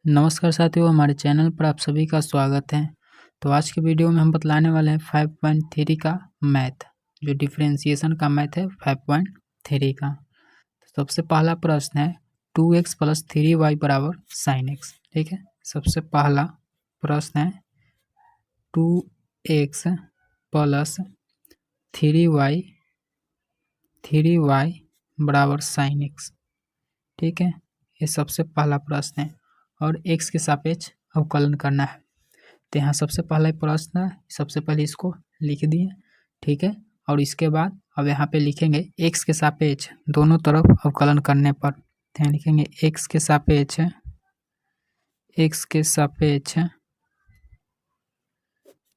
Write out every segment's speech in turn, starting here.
नमस्कार साथियों, हमारे चैनल पर आप सभी का स्वागत है। तो आज के वीडियो में हम बतलाने वाले हैं 5.3 का मैथ, जो डिफरेंशिएशन का मैथ है 5.3 का। तो सबसे पहला प्रश्न है 2x प्लस 3y बराबर साइन एक्स। ठीक है, सबसे पहला प्रश्न है 2x प्लस 3y बराबर साइन एक्स। ठीक है, ये सबसे पहला प्रश्न है और x के सापेक्ष अवकलन करना है। तो यहाँ सबसे पहला प्रश्न है, सबसे पहले इसको लिख दिए। ठीक है, और इसके बाद अब यहाँ पे लिखेंगे x के सापेक्ष दोनों तरफ अवकलन करने पर। तो यहाँ लिखेंगे x के सापेक्ष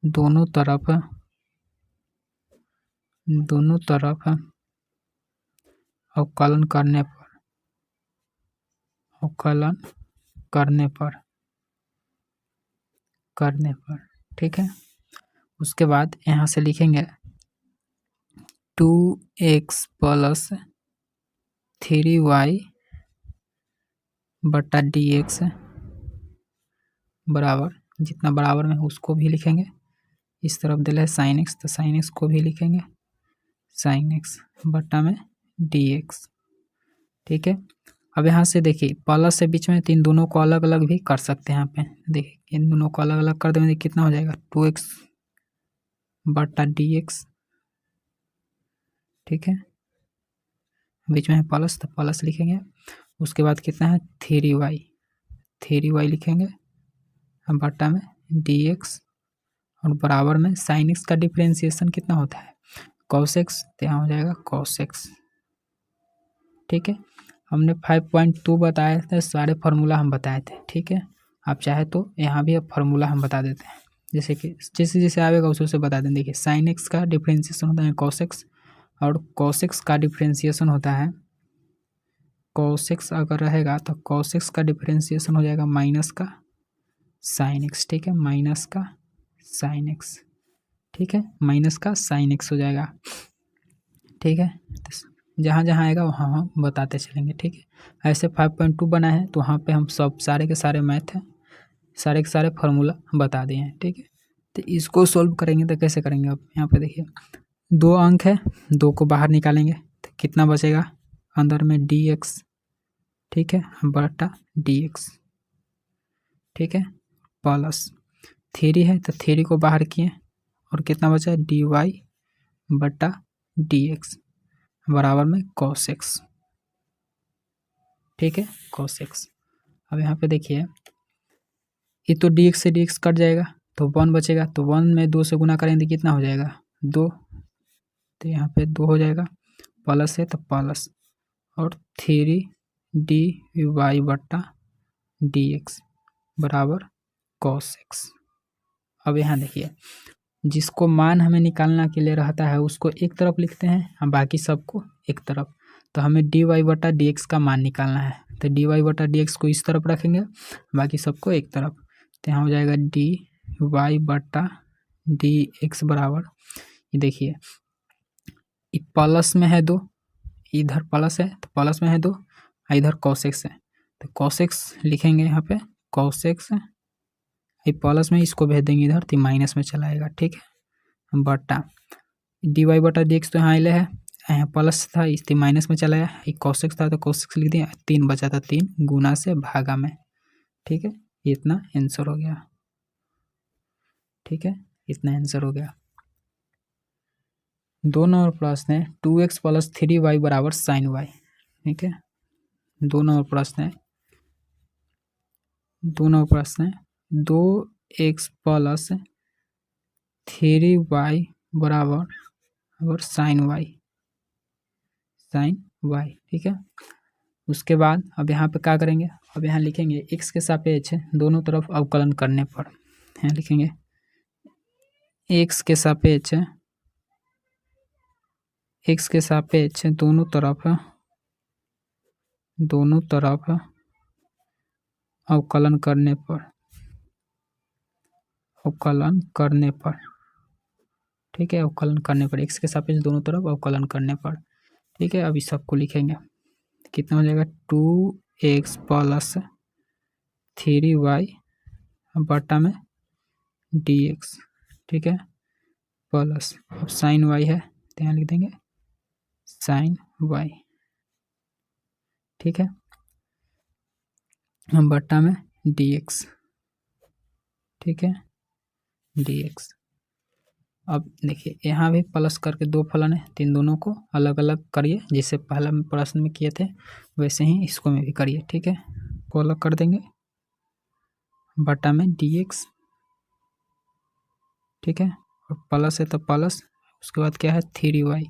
दोनों तरफ अवकलन करने पर। ठीक है, उसके बाद यहाँ से लिखेंगे 2x प्लस 3y बटा dx बराबर, जितना बराबर में उसको भी लिखेंगे। इस तरफ दिला है साइन एक्स, तो साइन एक्स को भी लिखेंगे साइन एक्स बटा में dx। ठीक है, अब यहाँ से देखिए प्लस से बीच में तीन दोनों को अलग अलग भी कर सकते हैं। यहाँ पे देखिए इन दोनों को अलग अलग कर देंगे, कितना हो जाएगा 2x बटा dx। ठीक है, बीच में है प्लस, तो प्लस लिखेंगे। उसके बाद कितना है 3y लिखेंगे बटा में dx और बराबर में साइन एक्स का डिफरेंशिएशन कितना होता है cos x, तो यहाँ हो जाएगा cos x। ठीक है, हमने 5.2 बताए थे, सारे फार्मूला हम बताए थे। ठीक है, आप चाहे तो यहाँ भी अब फार्मूला हम बता देते हैं, जैसे कि जैसे आएगा उसे बता दें। देखिए साइन एक्स का डिफरेंशिएशन होता है cos x और cos x का डिफरेंशिएशन होता है cos x अगर रहेगा तो cos x का डिफरेंशिएशन हो जाएगा माइनस का साइन एक्स। ठीक है, माइनस का साइन एक्स। ठीक है, माइनस का साइन एक्स हो जाएगा। ठीक है, तो जहाँ जहाँ आएगा वहाँ हम बताते चलेंगे। ठीक है, ऐसे 5.2 बना है तो वहाँ पे हम सब सारे के सारे मैथ हैं, सारे के सारे फार्मूला बता दिए हैं। ठीक है, तो इसको सोल्व करेंगे तो कैसे करेंगे। अब यहाँ पे देखिए 2 अंक है, 2 को बाहर निकालेंगे तो कितना बचेगा अंदर में dx। ठीक है, बटा dx। ठीक है, प्लस 3 है तो 3 को बाहर किए और कितना बचा dy बटा dx बराबर में cos x। ठीक है, cos x। अब यहाँ पे देखिए ये तो dx से dx कट जाएगा तो 1 बचेगा, तो 1 में 2 से गुना करेंगे कितना हो जाएगा 2, तो यहाँ पे 2 हो जाएगा। प्लस है तो प्लस और 3dy बटा dx बराबर cos x। अब यहाँ देखिए जिसको मान हमें निकालना के लिए रहता है उसको एक तरफ लिखते हैं, हम बाकी सबको एक तरफ। तो हमें dy बटा dx का मान निकालना है, तो dy बटा dx को इस तरफ रखेंगे, बाकी सबको एक तरफ। तो यहाँ हो जाएगा dy बटा dx बराबर, ये देखिए प्लस में है 2, इधर प्लस है तो प्लस में है 2, इधर cos x है तो cos x लिखेंगे यहाँ पे cos x। ये प्लस में इसको भेज देंगे इधर तो माइनस में चला आएगा। ठीक है, बटा dy बटा dx तो यहाँ आइले है, यहाँ प्लस था इसलिए माइनस में चला आया। ये cos x था तो cos x लिख दिया, 3 बचा था 3 गुना से भागा में। ठीक है, इतना आंसर हो गया। ठीक है, इतना आंसर हो गया। 2 नंबर प्रश्न है 2x प्लस 3y बराबर साइन y। ठीक है, 2 नंबर प्रश्न है 2x प्लस 3y बराबर साइन y। ठीक है, उसके बाद अब यहाँ पे क्या करेंगे, अब यहाँ लिखेंगे x के सापेक्ष दोनों तरफ अवकलन करने पर। यहाँ लिखेंगे x के सापेक्ष दोनों तरफ अवकलन करने पर। ठीक है, अवकलन करने पर x के सापेक्ष दोनों तरफ अवकलन करने पर। ठीक है, अब इस सबको लिखेंगे कितना हो जाएगा 2x प्लस 3y बटा में dx, ठीक है, प्लस अब साइन y है तो यहाँ लिख देंगे साइन y, ठीक है, बटा में dx, ठीक है, dx। अब देखिए यहाँ भी प्लस करके दो फलन है, तो इन दोनों को अलग अलग करिए, जैसे पहला प्रश्न में किए थे वैसे ही इसको में भी करिए, ठीक है, को अलग कर देंगे बटा में dx, ठीक है, और प्लस है तो प्लस, उसके बाद क्या है 3y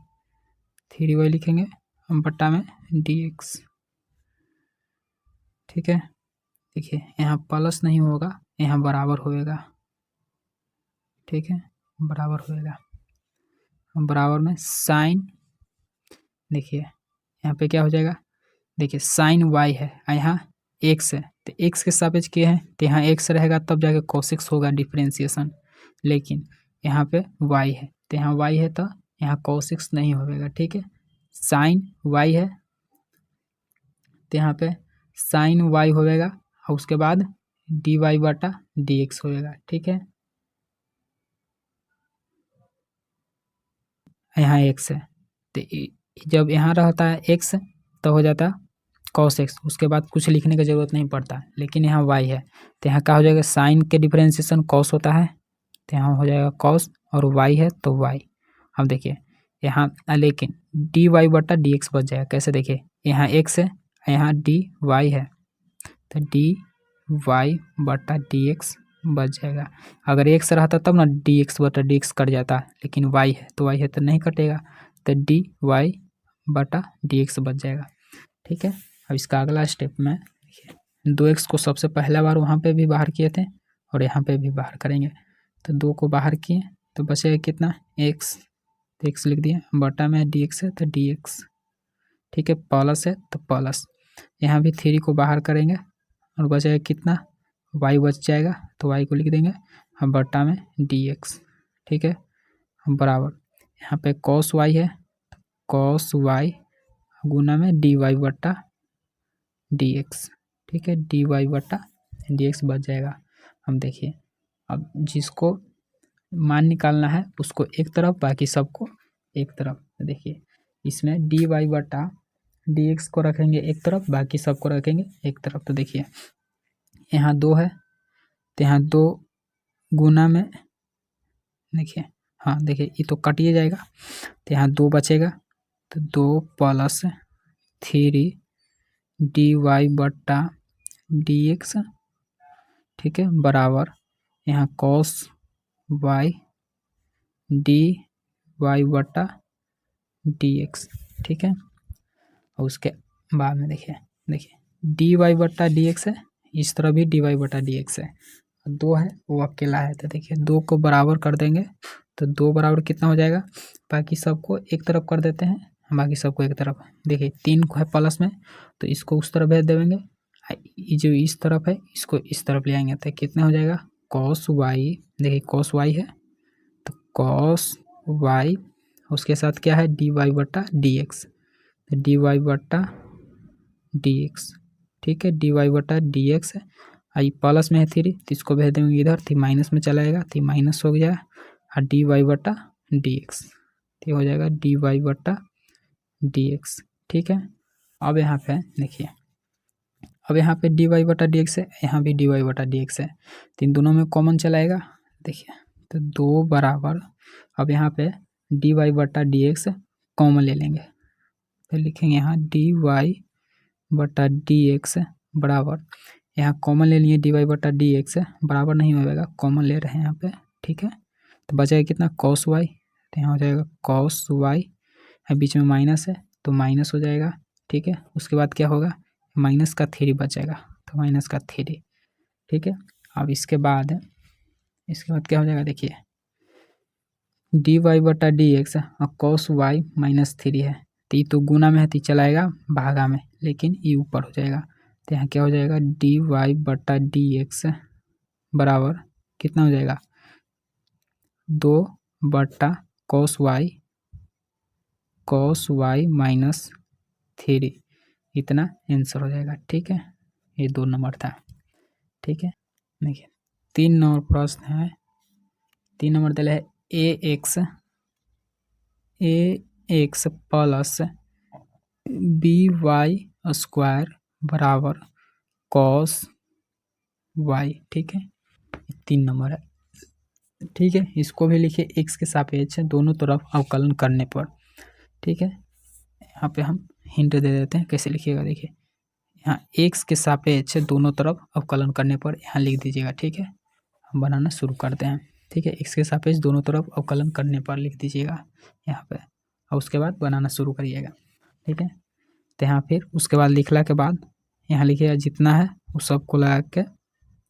लिखेंगे बटा में dx, ठीक है। देखिए यहाँ प्लस नहीं होगा, यहाँ बराबर होएगा, ठीक है, बराबर होएगा, बराबर में साइन, देखिए यहाँ पे क्या हो जाएगा, देखिए साइन y है, यहाँ x है, तो x के सापेक्ष किए हैं तो यहाँ x रहेगा तब जाके कोसिक्स होगा डिफ्रेंसिएशन, लेकिन यहाँ पे y है तो यहाँ y है तो यहाँ कोसिक्स नहीं होगा, ठीक है, साइन y है तो यहाँ पे साइन y होएगा और उसके बाद dy बटा dx होएगा, ठीक है, यहाँ x है तो जब यहाँ रहता है x तो हो जाता cos x, उसके बाद कुछ लिखने की जरूरत नहीं पड़ता, लेकिन यहाँ y है तो यहाँ क्या हो जाएगा, साइन के डिफरेंशिएशन cos होता है तो यहाँ हो जाएगा cos और y है तो y। अब देखिए यहाँ लेकिन dy बटा dx बच जाएगा, कैसे देखिए यहाँ x है यहाँ dy है तो dy बटा dx बच जाएगा, अगर x रहता तब ना dx बटा dx कट जाता, लेकिन y है तो नहीं कटेगा, तो dy बटा dx बच जाएगा, ठीक है। अब इसका अगला स्टेप में देखिए 2x को सबसे पहला बार वहाँ पे भी बाहर किए थे और यहाँ पे भी बाहर करेंगे, तो 2 को बाहर किए तो बचेगा कितना x, तो x लिख दिए बटा में dx है तो dx, ठीक है, प्लस है तो प्लस, यहाँ भी 3 को बाहर करेंगे और बचेगा कितना y बच जाएगा तो y को लिख देंगे हम बटा में dx, ठीक है, बराबर यहाँ पे cos y है cos y गुना में dy बटा dx, ठीक है, dy बटा dx बच जाएगा। हम देखिए अब जिसको मान निकालना है उसको एक तरफ बाकी सबको एक तरफ, देखिए इसमें dy बटा dx को रखेंगे एक तरफ, बाकी सबको रखेंगे एक तरफ, तो देखिए यहाँ 2 है तो यहाँ 2 गुना में देखिए, हाँ देखिए ये तो कटिए जाएगा तो यहाँ 2 बचेगा तो 2 प्लस 3 dy बटा dx, ठीक है, बराबर यहाँ cos y dy बटा dx, ठीक है, और उसके बाद में देखिए dy बटा dx है, इस तरह भी dy बटा dx है, 2 है वो अकेला है तो देखिए 2 को बराबर कर देंगे तो 2 बराबर कितना हो जाएगा, बाकी सबको एक तरफ कर देते हैं, बाकी सबको एक तरफ, देखिए 3 को है प्लस में तो इसको उस तरफ भेज देंगे, जो इस तरफ है इसको इस तरफ ले आएंगे तो कितना हो जाएगा cos y, देखिए cos y है तो cos y, उसके साथ क्या है dy बटा dx, तो dy बटा dx, ठीक है, dy बटा dx है, आई प्लस में है 3 तो इसको भेज देंगे इधर तो माइनस में चला जाएगा तो माइनस हो गया और dy बटा dx, तो हो जाएगा dy बटा dx, ठीक है। अब यहाँ पे देखिए अब यहाँ पे dy बटा dx है, यहाँ भी dy बटा dx है तो इन दोनों में कॉमन चलाएगा, देखिए तो 2 बराबर, अब यहाँ पे dy बटा dx कॉमन ले लेंगे तो लिखेंगे यहाँ dy बटा dx बराबर, यहाँ कॉमन ले लिए dy बटा dx बराबर नहीं होगा, कॉमन ले रहे हैं यहाँ पे, ठीक है, तो बचेगा कितना cos y, तो यहाँ हो जाएगा cos y, बीच में माइनस है तो माइनस हो जाएगा, ठीक है, उसके बाद क्या होगा माइनस का 3 बचेगा तो माइनस का 3, ठीक है। अब इसके बाद क्या हो जाएगा देखिए dy बटा dx और cos y माइनस 3 है तो ये तो गुना में है तो चलाएगा भागा में, लेकिन ये ऊपर हो जाएगा तो यहाँ क्या हो जाएगा dy बटा dx बराबर कितना हो जाएगा 2 बटा cos y माइनस 3, इतना आंसर हो जाएगा, ठीक है, ये 2 नंबर था। ठीक है। देखिए 3 नंबर प्रश्न है। 3 नंबर दिया है A X plus B Y square बराबर कॉस वाई। ठीक है, 3 नंबर है। ठीक है, इसको भी लिखिए एक्स के सापेक्ष दोनों तरफ अवकलन करने पर। ठीक है, यहाँ पे हम हिंट दे देते हैं कैसे लिखिएगा। देखिए यहाँ एक्स के सापेक्ष दोनों तरफ अवकलन करने पर यहाँ लिख दीजिएगा। ठीक है, हम बनाना शुरू करते हैं। ठीक है, एक्स के सापेक्ष दोनों तरफ अवकलन करने पर लिख दीजिएगा यहाँ पे, और उसके बाद बनाना शुरू करिएगा। ठीक है, तो यहाँ फिर उसके बाद लिखला के बाद यहाँ लिखिएगा जितना है वो सबको लगा के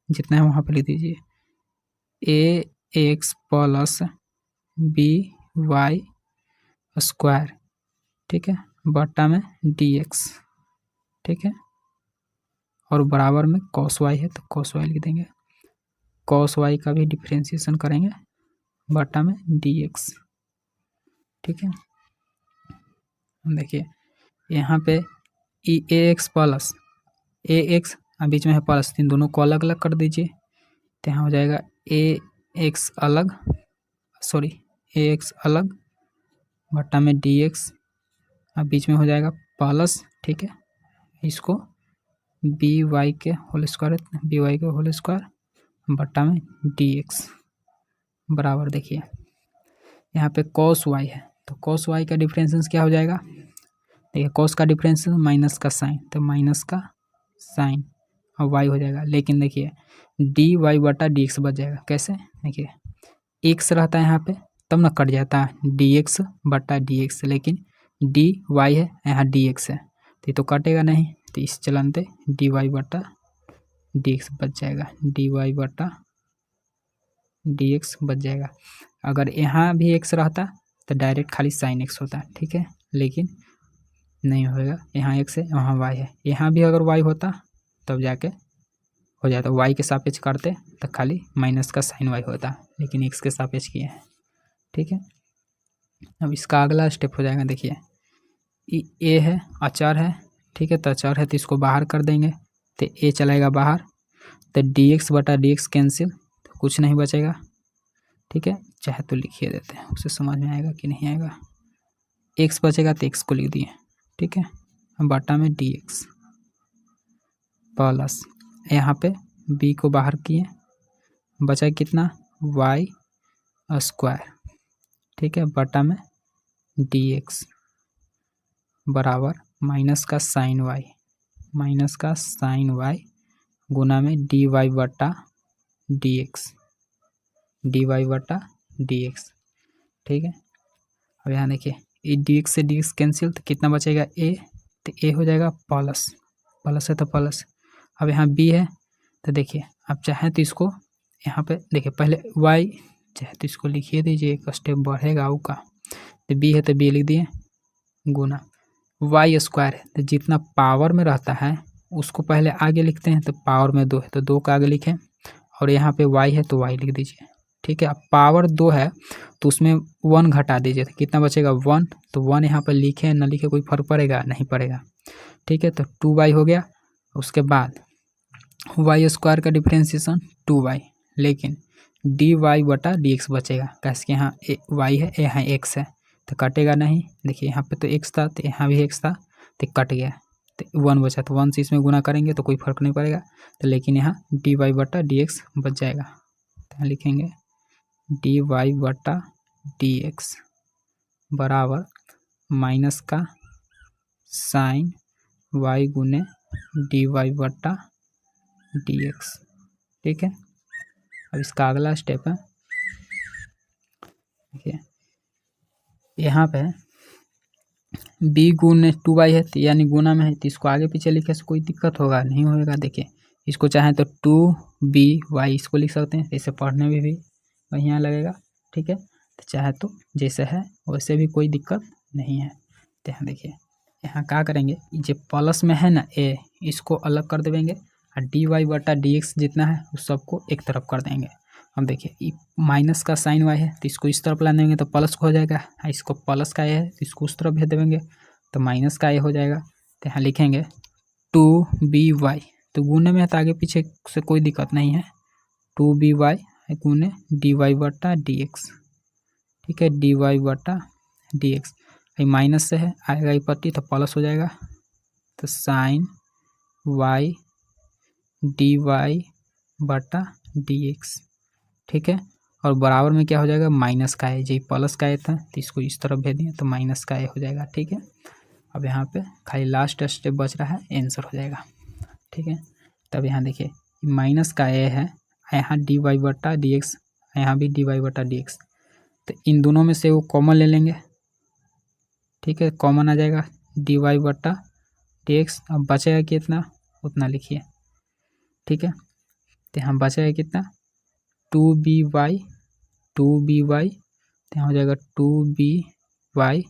जितना है वहाँ पर लिख दीजिए A X plus B Y square. ठीक है, बट्टा में डी एक्स। ठीक है, और बराबर में कॉस वाई है तो कॉस वाई लिख देंगे। कॉस वाई का भी डिफ्रेंशिएशन करेंगे बट्टा में डी एक्स। ठीक है, देखिए यहाँ पे ए एक्स प्लस ए एक्स बीच में है प्लस, इन दोनों को अलग अलग कर दीजिए तो यहाँ हो जाएगा ए एक्स अलग, सॉरी ए एक्स अलग बट्टा में डी एक्स, अब बीच में हो जाएगा प्लस। ठीक है, इसको बी वाई के होल स्क्वायर बट्टा में डी एक्स बराबर। देखिए यहाँ पे कॉस वाई है तो कॉस वाई का डिफरेंशिएशन क्या हो जाएगा। देखिए कॉस का डिफरेंशिएशन माइनस का साइन, तो माइनस का साइन और वाई हो जाएगा। लेकिन देखिए डी वाई बटा डी एक्स बच जाएगा। कैसे, देखिए एक्स रहता है यहाँ पे तब ना कट जाता है डी एक्स बटा डी एक्स, लेकिन डी वाई है यहाँ डी एक्स है तो ये तो कटेगा नहीं, तो इस चलते डी वाई बटा डी एक्स बच जाएगा। डी वाई बटा डी एक्स बच जाएगा। अगर यहाँ भी एक्स रहता तो डायरेक्ट खाली साइन एक्स होता। ठीक है, लेकिन नहीं होएगा, यहाँ एक्स है वहाँ वाई है। यहाँ भी अगर वाई होता तब जाके हो जाता, वाई के सापेक्ष करते तो खाली माइनस का साइन वाई होता, लेकिन एक्स के सापेक्ष किए हैं। ठीक है, अब इसका अगला स्टेप हो जाएगा। देखिए ए है अचर है। ठीक है, तो अचर है तो इसको बाहर कर देंगे तो ए चलाएगा बाहर, तो डी एक्स बटा डी एक्स कैंसिल, तो कुछ नहीं बचेगा। ठीक है, चाहे तो लिखिए देते हैं, उसे समझ में आएगा कि नहीं आएगा। एक्स बचेगा तो एक्स को लिख दिए। ठीक है, बटा में डी एक्स प्लस यहाँ पे बी को बाहर किए, बचा कितना वाई स्क्वायर। ठीक है, बटा में डी एक्स बराबर माइनस का साइन वाई गुना में डी वाई बटा डी एक्स, ठीक है। अब यहाँ देखिए डी एक्स से डी एक्स कैंसिल तो कितना बचेगा ए, तो ए हो जाएगा प्लस है तो प्लस। अब यहाँ बी है तो देखिए आप चाहें तो इसको यहाँ पे देखिए पहले वाई चाहे तो इसको लिखिए दीजिए, एक स्टेप बढ़ेगा ऊ का। तो बी है तो बी लिख दिए गुना वाई स्क्वायर है तो जितना पावर में रहता है उसको पहले आगे लिखते हैं, तो पावर में 2 है तो 2 का आगे लिखें, और यहाँ पे y है तो y लिख दीजिए। ठीक है, अब पावर 2 है तो उसमें 1 घटा दीजिए तो कितना बचेगा 1, तो 1 यहाँ पर लिखे ना लिखे कोई फर्क पड़ेगा नहीं पड़ेगा। ठीक है, तो 2y हो गया। उसके बाद वाई स्क्वायर का डिफ्रेंशिएशन 2y, लेकिन डी वाई बटा डी एक्स बचेगा, कैसे कि यहाँ y है यहाँ x है तो कटेगा नहीं। देखिए यहाँ पे तो x था तो यहाँ भी x था तो कट गया, तो 1 बचा, तो 1 से इसमें गुना करेंगे तो कोई फर्क नहीं पड़ेगा, तो लेकिन यहाँ डी वाई बटा डी एक्स बच जाएगा। तो यहाँ लिखेंगे डी वाई बटा डी एक्स बराबर माइनस का साइन वाई गुने डी वाई बटा डी एक्स। ठीक है, अब इसका अगला स्टेप है, देखिए यहाँ पे बी गुने 2y है यानी गुना में है तो इसको आगे पीछे लिखे से कोई दिक्कत होगा नहीं होगा। देखिए इसको चाहें तो 2by इसको लिख सकते हैं, इसे पढ़ने में भी बढ़िया लगेगा। ठीक है, तो चाहे तो जैसे है वैसे भी कोई दिक्कत नहीं है। तो यहाँ देखिए यहाँ क्या करेंगे, जो प्लस में है ना ए इसको अलग कर देंगे और डी वाई बटा डी एक्स जितना है उस सबको एक तरफ कर देंगे। अब देखिए माइनस का साइन वाई है तो इसको इस तरफ ला देंगे तो प्लस हो जाएगा, इसको प्लस का ए है तो इसको उस तरफ भेज देंगे तो माइनस का ए हो जाएगा। तो यहाँ लिखेंगे 2by तो गुने में है तो आगे पीछे से कोई दिक्कत नहीं है। 2by गुने dy बटा dx, ठीक है, dy बटा dx। ये माइनस से है, आएगा ये पट्टी तो प्लस हो जाएगा, तो साइन y dy बटा dx, ठीक है। और बराबर में क्या हो जाएगा, माइनस का है, जी प्लस का है था तो इसको इस तरफ भेज दिए तो माइनस का ए हो जाएगा, ठीक है। अब यहाँ पे खाली लास्ट स्टेप बच रहा है, आंसर हो जाएगा, ठीक है। तब यहाँ देखिए माइनस का ए है, यहाँ डी वाई बटा डी एक्स, यहाँ भी डी वाई बटा डी एक्स, तो इन दोनों में से वो कॉमन ले लेंगे, ठीक है, कॉमन आ जाएगा डी वाई बटा डी एक्स। अब बचेगा कितना उतना लिखिए, ठीक है। तो यहाँ बचेगा कितना 2by, तो यहाँ हो जाएगा 2by,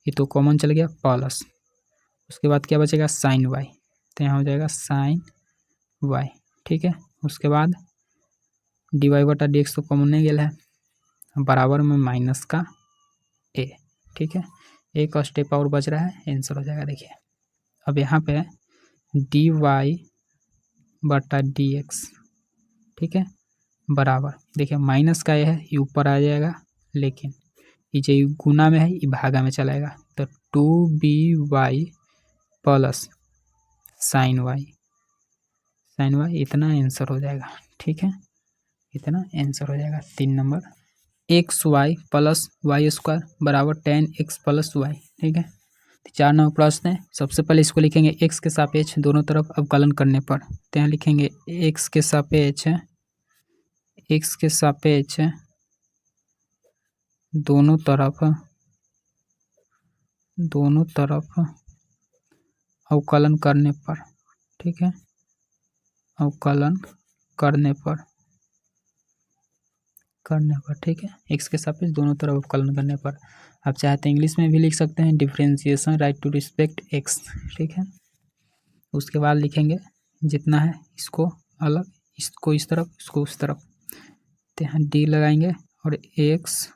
ये तो कॉमन चल गया प्लस, उसके बाद क्या बचेगा साइन y, तो यहाँ हो जाएगा साइन y, ठीक है। उसके बाद डी वाई बटा डी एक्स तो कॉमन नहीं गया है, बराबर में माइनस का a, ठीक है। एक स्टेप और बच रहा है, आंसर हो जाएगा। देखिए अब यहाँ पे डी वाई बटा डी एक्स, ठीक है, बराबर, देखिए माइनस का ये है, ये ऊपर आ जाएगा, लेकिन ये जो गुना में है ये भागा में चलाएगा, तो 2by प्लस साइन y, इतना आंसर हो जाएगा, ठीक है, इतना आंसर हो जाएगा 3 number. X y plus Y square बराबर 10x प्लस वाई, ठीक है। 4 नंबर प्रश्न है, सबसे पहले इसको लिखेंगे x के सापेक्ष दोनों तरफ अवकलन करने पर, तो यहाँ लिखेंगे x के सापेक्ष दोनों तरफ अवकलन करने पर, ठीक है, अवकलन करने पर, ठीक है, x के सापेक्ष दोनों तरफ अवकलन करने पर। आप चाहते हैं इंग्लिश में भी लिख सकते हैं, differentiation write to respect x, ठीक है। उसके बाद लिखेंगे जितना है इसको अलग, इसको इस तरफ, इसको उस तरफ, तो यहाँ d लगाएंगे और x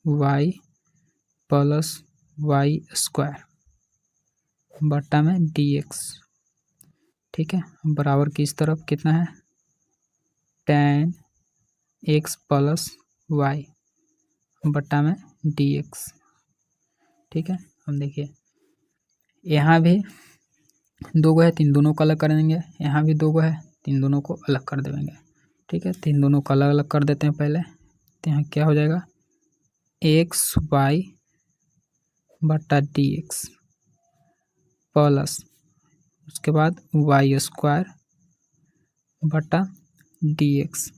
y plus Y square बट्टा में dx, ठीक है, बराबर की इस तरफ कितना है 10x प्लस वाई बट्टा में dx, ठीक है। हम देखिए यहाँ भी 2 गो है, 3 दोनों को अलग कर देंगे, यहाँ भी 2 गो है, 3 दोनों को अलग कर देंगे, ठीक है। 3 दोनों को अलग अलग कर देते हैं पहले, तो यहाँ क्या हो जाएगा एक्स वाई बट्टा dx प्लस उसके बाद वाई स्क्वायर बटा dx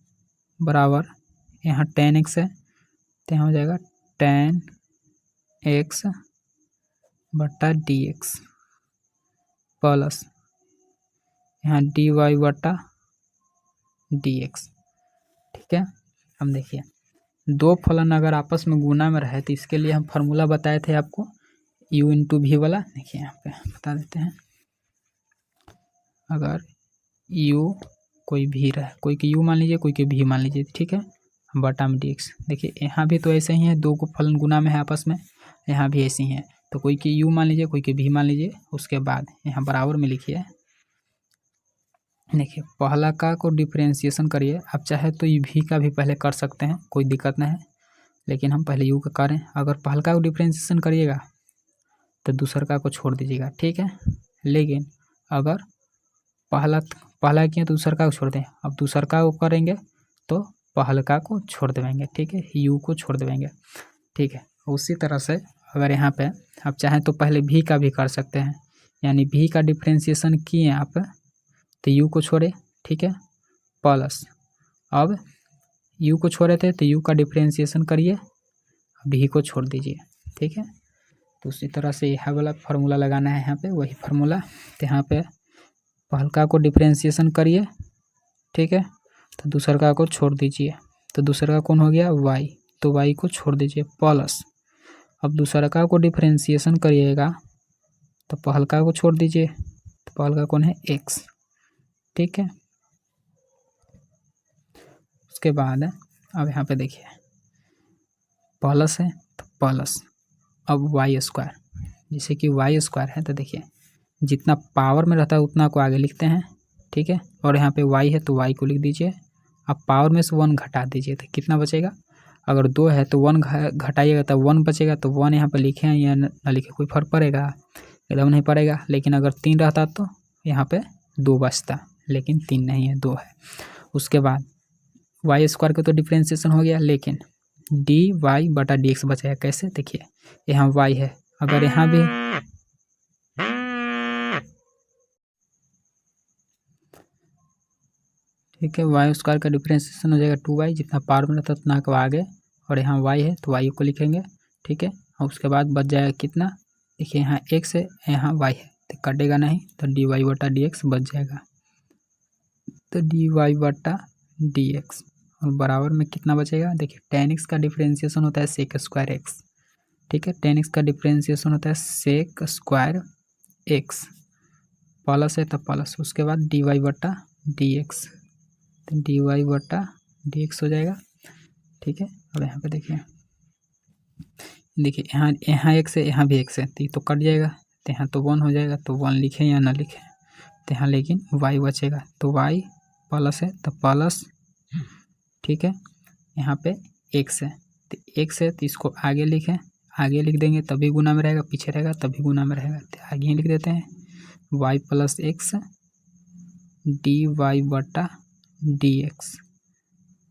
बराबर, यहाँ 10x है तो यहाँ हो जाएगा 10x बटा dx प्लस यहाँ dy बटा dx, ठीक है। हम देखिए दो फलन अगर आपस में गुना में रहे तो इसके लिए हम फार्मूला बताए थे आपको u इंटू भी वाला, देखिए यहाँ पे बता देते हैं। अगर u कोई भी रहे, कोई के u मान लीजिए, कोई के भी मान लीजिए, ठीक है, बटा में dx, देखिए यहाँ भी तो ऐसे ही है, 2 को फलन गुना में है आपस में, यहाँ भी ऐसे ही है, तो कोई के u मान लीजिए, कोई के भी मान लीजिए, उसके बाद यहाँ बराबर में लिखिए, देखिए पहला का को डिफ्रेंशिएशन करिए, आप चाहे तो ये भी का भी पहले कर सकते हैं, कोई दिक्कत नहीं है, लेकिन हम पहले u का करें। अगर पहला का को डिफ्रेंशिएशन करिएगा तो दूसरा का को छोड़ दीजिएगा, ठीक है। लेकिन अगर पहला किए तो दूसरा का को छोड़ दें, अब दूसरा का को करेंगे तो पहला का को छोड़ देंगे, ठीक है, u को छोड़ देंगे, ठीक है। उसी तरह से अगर यहाँ पे आप चाहें तो पहले भी का भी कर सकते हैं, यानी भी का डिफ्रेंशिएशन किए आप तो u को छोड़े, ठीक है, प्लस अब u को छोड़े थे तो u का डिफ्रेंशिएशन करिए, भी को छोड़ दीजिए, ठीक है। तो उसी तरह से यह वाला फार्मूला लगाना है यहाँ पे, वही फार्मूला, तो यहाँ पे पहलका को डिफ्रेंशिएशन करिए, ठीक है, तो दूसरा को छोड़ दीजिए, तो दूसरा का कौन हो गया y, तो y को छोड़ दीजिए प्लस, अब दूसरा का को डिफ्रेंशिएशन करिएगा तो पहलका को छोड़ दीजिए, तो पहलका कौन है x, ठीक है। उसके बाद अब यहाँ पे देखिए प्लस है तो प्लस, अब वाई स्क्वायर, जैसे कि वाई स्क्वायर है तो देखिए जितना पावर में रहता है उतना को आगे लिखते हैं, ठीक है। और यहाँ पे y है तो y को लिख दीजिए। अब पावर में से 1 घटा दीजिए तो कितना बचेगा, अगर 2 है तो 1 घटाइएगा तो 1 बचेगा। तो 1 यहाँ पर लिखे हैं या ना लिखे कोई फर्क पड़ेगा, एकदम नहीं पड़ेगा। लेकिन अगर 3 रहता तो यहाँ पे 2 बचता, लेकिन 3 नहीं है, 2 है। उसके बाद वाई स्क्वायर का तो डिफ्रेंशिएशन हो गया, लेकिन डी वाई बटा डी एक्स बचेगा। कैसे, देखिए यहाँ वाई है, अगर यहाँ भी ठीक है, वाई स्क्वायर का डिफ्रेंशिएशन हो जाएगा 2y, जितना पावर में रहता उतना का आगे, और यहाँ y है तो y को लिखेंगे, ठीक है। और उसके बाद बच जाएगा कितना, देखिए यहाँ x है, यहाँ y है, तो कटेगा नहीं, तो डी वाई बटा डी एक्स बच जाएगा। तो डी वाई बटा डी एक्स और बराबर में कितना बचेगा, देखिए tan x का डिफ्रेंशिएशन होता है सेक स्क्वायर एक्स, ठीक है। tan x का डिफ्रेंशिएशन होता है सेक स्क्वायर एक्स, प्लस है तो प्लस, उसके बाद डी वाई बटा डी एक्स, तो डी वाई बटा डी एक्स हो जाएगा, ठीक है। अब यहाँ पे देखिए यहाँ एक्स है, यहाँ भी एक्स है, तो ये तो कट जाएगा, तो यहाँ तो 1 हो जाएगा, तो 1 लिखें या ना लिखें, तो यहाँ लेकिन y बचेगा, तो y प्लस है तो प्लस, ठीक है। यहाँ पे x है, तो x है तो इसको आगे लिखें, आगे लिख देंगे तभी गुना में रहेगा, पीछे रहेगा तभी गुना में रहेगा, तो आगे ही लिख देते हैं y plus x d y बटा डी एक्स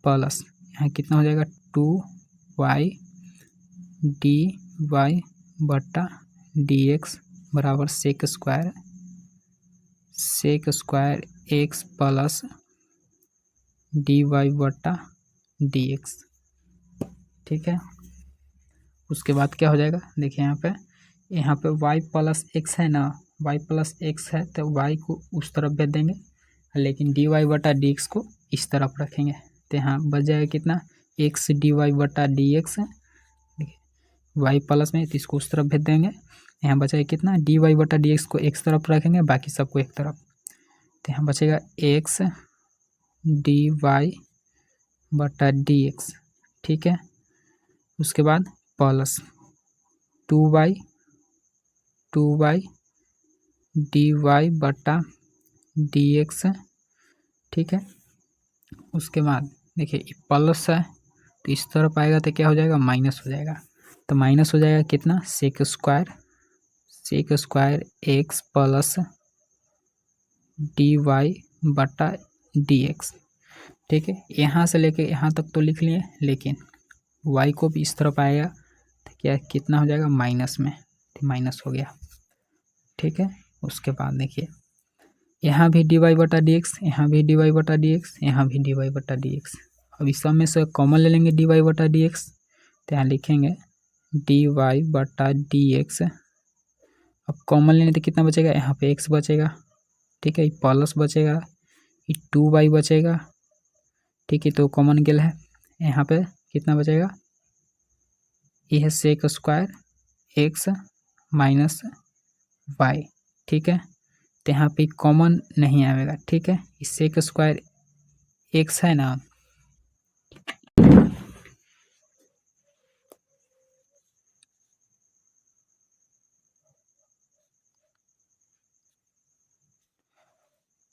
प्लस यहाँ कितना हो जाएगा 2y डी वाई बटा डी एक्स बराबर sec square x plus d y बटा डी एक्स, ठीक है। उसके बाद क्या हो जाएगा, देखिए यहाँ पे y प्लस एक्स है ना, y प्लस एक्स है तो y को उस तरफ भेज देंगे, लेकिन डी वाई बटा डी एक्स को इस तरफ रखेंगे, तो यहाँ बच जाएगा कितना, एक्स डी वाई बटा डी एक्स, वाई प्लस में तो इसको उस तरफ भेज देंगे, यहाँ बचेगा कितना, डी वाई बटा डी एक्स को एक तरफ रखेंगे, बाकी सबको एक तरफ, तो यहाँ बचेगा एक्स डी वाई बटा डी एक्स, ठीक है। उसके बाद प्लस 2y डी वाई बटा डी एक्स, ठीक है। उसके बाद देखिए प्लस है तो इस तरफ आएगा तो क्या हो जाएगा, माइनस हो जाएगा, तो माइनस हो जाएगा कितना, sec square x plus d y बटा डी एक्स, ठीक है। यहाँ से लेके यहाँ तक तो लिख लिए, लेकिन y को भी इस तरफ आएगा तो क्या कितना हो जाएगा, माइनस में, तो माइनस हो गया, ठीक है। उसके बाद देखिए यहाँ भी डी वाई बटा डी एक्स, यहाँ भी डी वाई बटा डी एक्स, यहाँ भी डी वाई बटा डी एक्स। अब इस सब में से कॉमन ले लेंगे डी वाई बटा डी एक्स, तो यहाँ लिखेंगे डी वाई बटा डी एक्स। अब कॉमन लेने तो कितना बचेगा, यहाँ पे एक्स बचेगा, ठीक है, ये प्लस बचेगा, ये 2y बचेगा, ठीक है, तो कॉमन गेल है, यहाँ पे कितना बचेगा, ये है sec square x minus y, ठीक है। तो यहाँ पे कॉमन नहीं आएगा, ठीक है, इस सेक स्क्वायर एक्स है ना,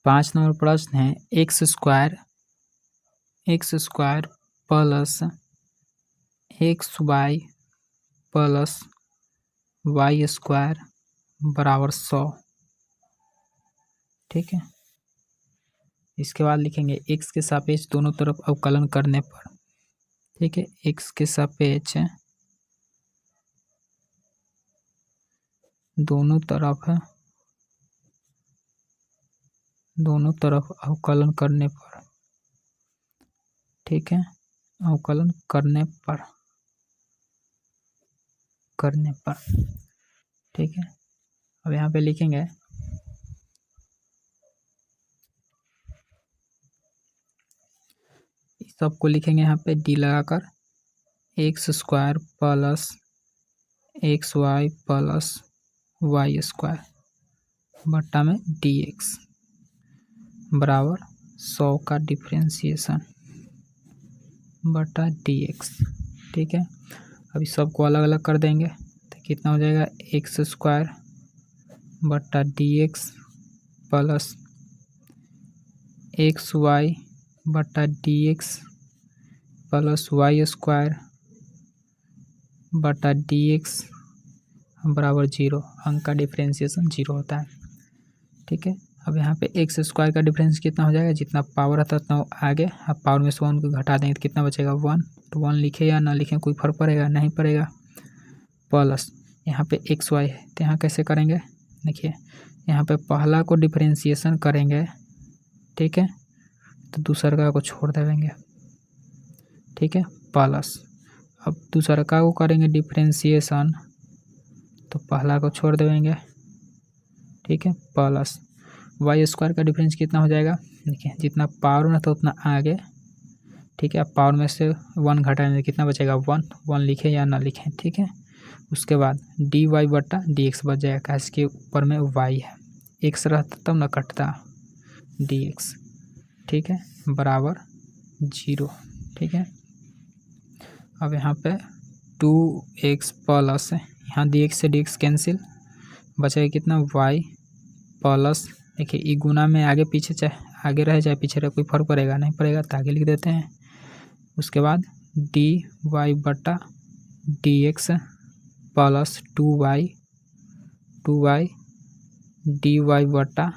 पाँच नंबर प्रश्न है, x square plus x y plus Y square बराबर 100, ठीक है। इसके बाद लिखेंगे एक्स के सापेक्ष दोनों तरफ अवकलन करने पर, ठीक है, एक्स के सापेक्ष दोनों तरफ अवकलन करने पर, ठीक है, अवकलन करने पर, ठीक है। अब यहाँ पे लिखेंगे सबको लिखेंगे यहाँ पे डी लगाकर, x square plus x y plus Y square बट्टा में डी एक्स बराबर 100 का डिफ्रेंशिएशन बटा डी एक्स, ठीक है। अभी सबको अलग अलग कर देंगे तो कितना हो जाएगा, एक्स स्क्वायर बटा D x plus x Y बटा D x plus Y square बटा डी एक्स बराबर 0। अंक का डिफ्रेंसिएशन 0 होता है। ठीक है, अब यहाँ पे एक्स स्क्वायर का डिफरेंस कितना हो जाएगा, जितना पावर आता है उतना आगे, अब पावर में से 1 को घटा देंगे तो कितना बचेगा 1। तो 1 लिखे या ना लिखें कोई फर्क पड़ेगा नहीं पड़ेगा। प्लस यहाँ पे एक्स वाई है तो यहाँ कैसे करेंगे, देखिए यहाँ पे पहला को डिफरेंशिएशन करेंगे, ठीक है, तो दूसरा को छोड़ देंगे, ठीक है। प्लस अब दूसरा को करेंगे डिफरेंशिएशन तो पहला को छोड़ देंगे, ठीक है। प्लस वाई स्क्वायर का डिफरेंस कितना हो जाएगा, देखिए जितना पावर में था उतना आगे, ठीक है। अब पावर में से 1 घटाने में कितना बचेगा 1 लिखें या ना लिखें, ठीक है। उसके बाद डी वाई बटा डी एक्स बच जाएगा, इसके ऊपर में वाई है, एक्स रहता तब ना कटता, डी एक्स, ठीक है, बराबर 0, ठीक है। अब यहाँ पे 2x प्लस यहाँ डी एक्स से डी एक्स कैंसिल, बचेगा कितना y प्लस, देखिए ई गुना में आगे पीछे चाहे आगे रहे चाहे पीछे रहे कोई फर्क पड़ेगा नहीं पड़ेगा तो आगे लिख देते हैं। उसके बाद डी वाई बटा D x plus 2y d y बटा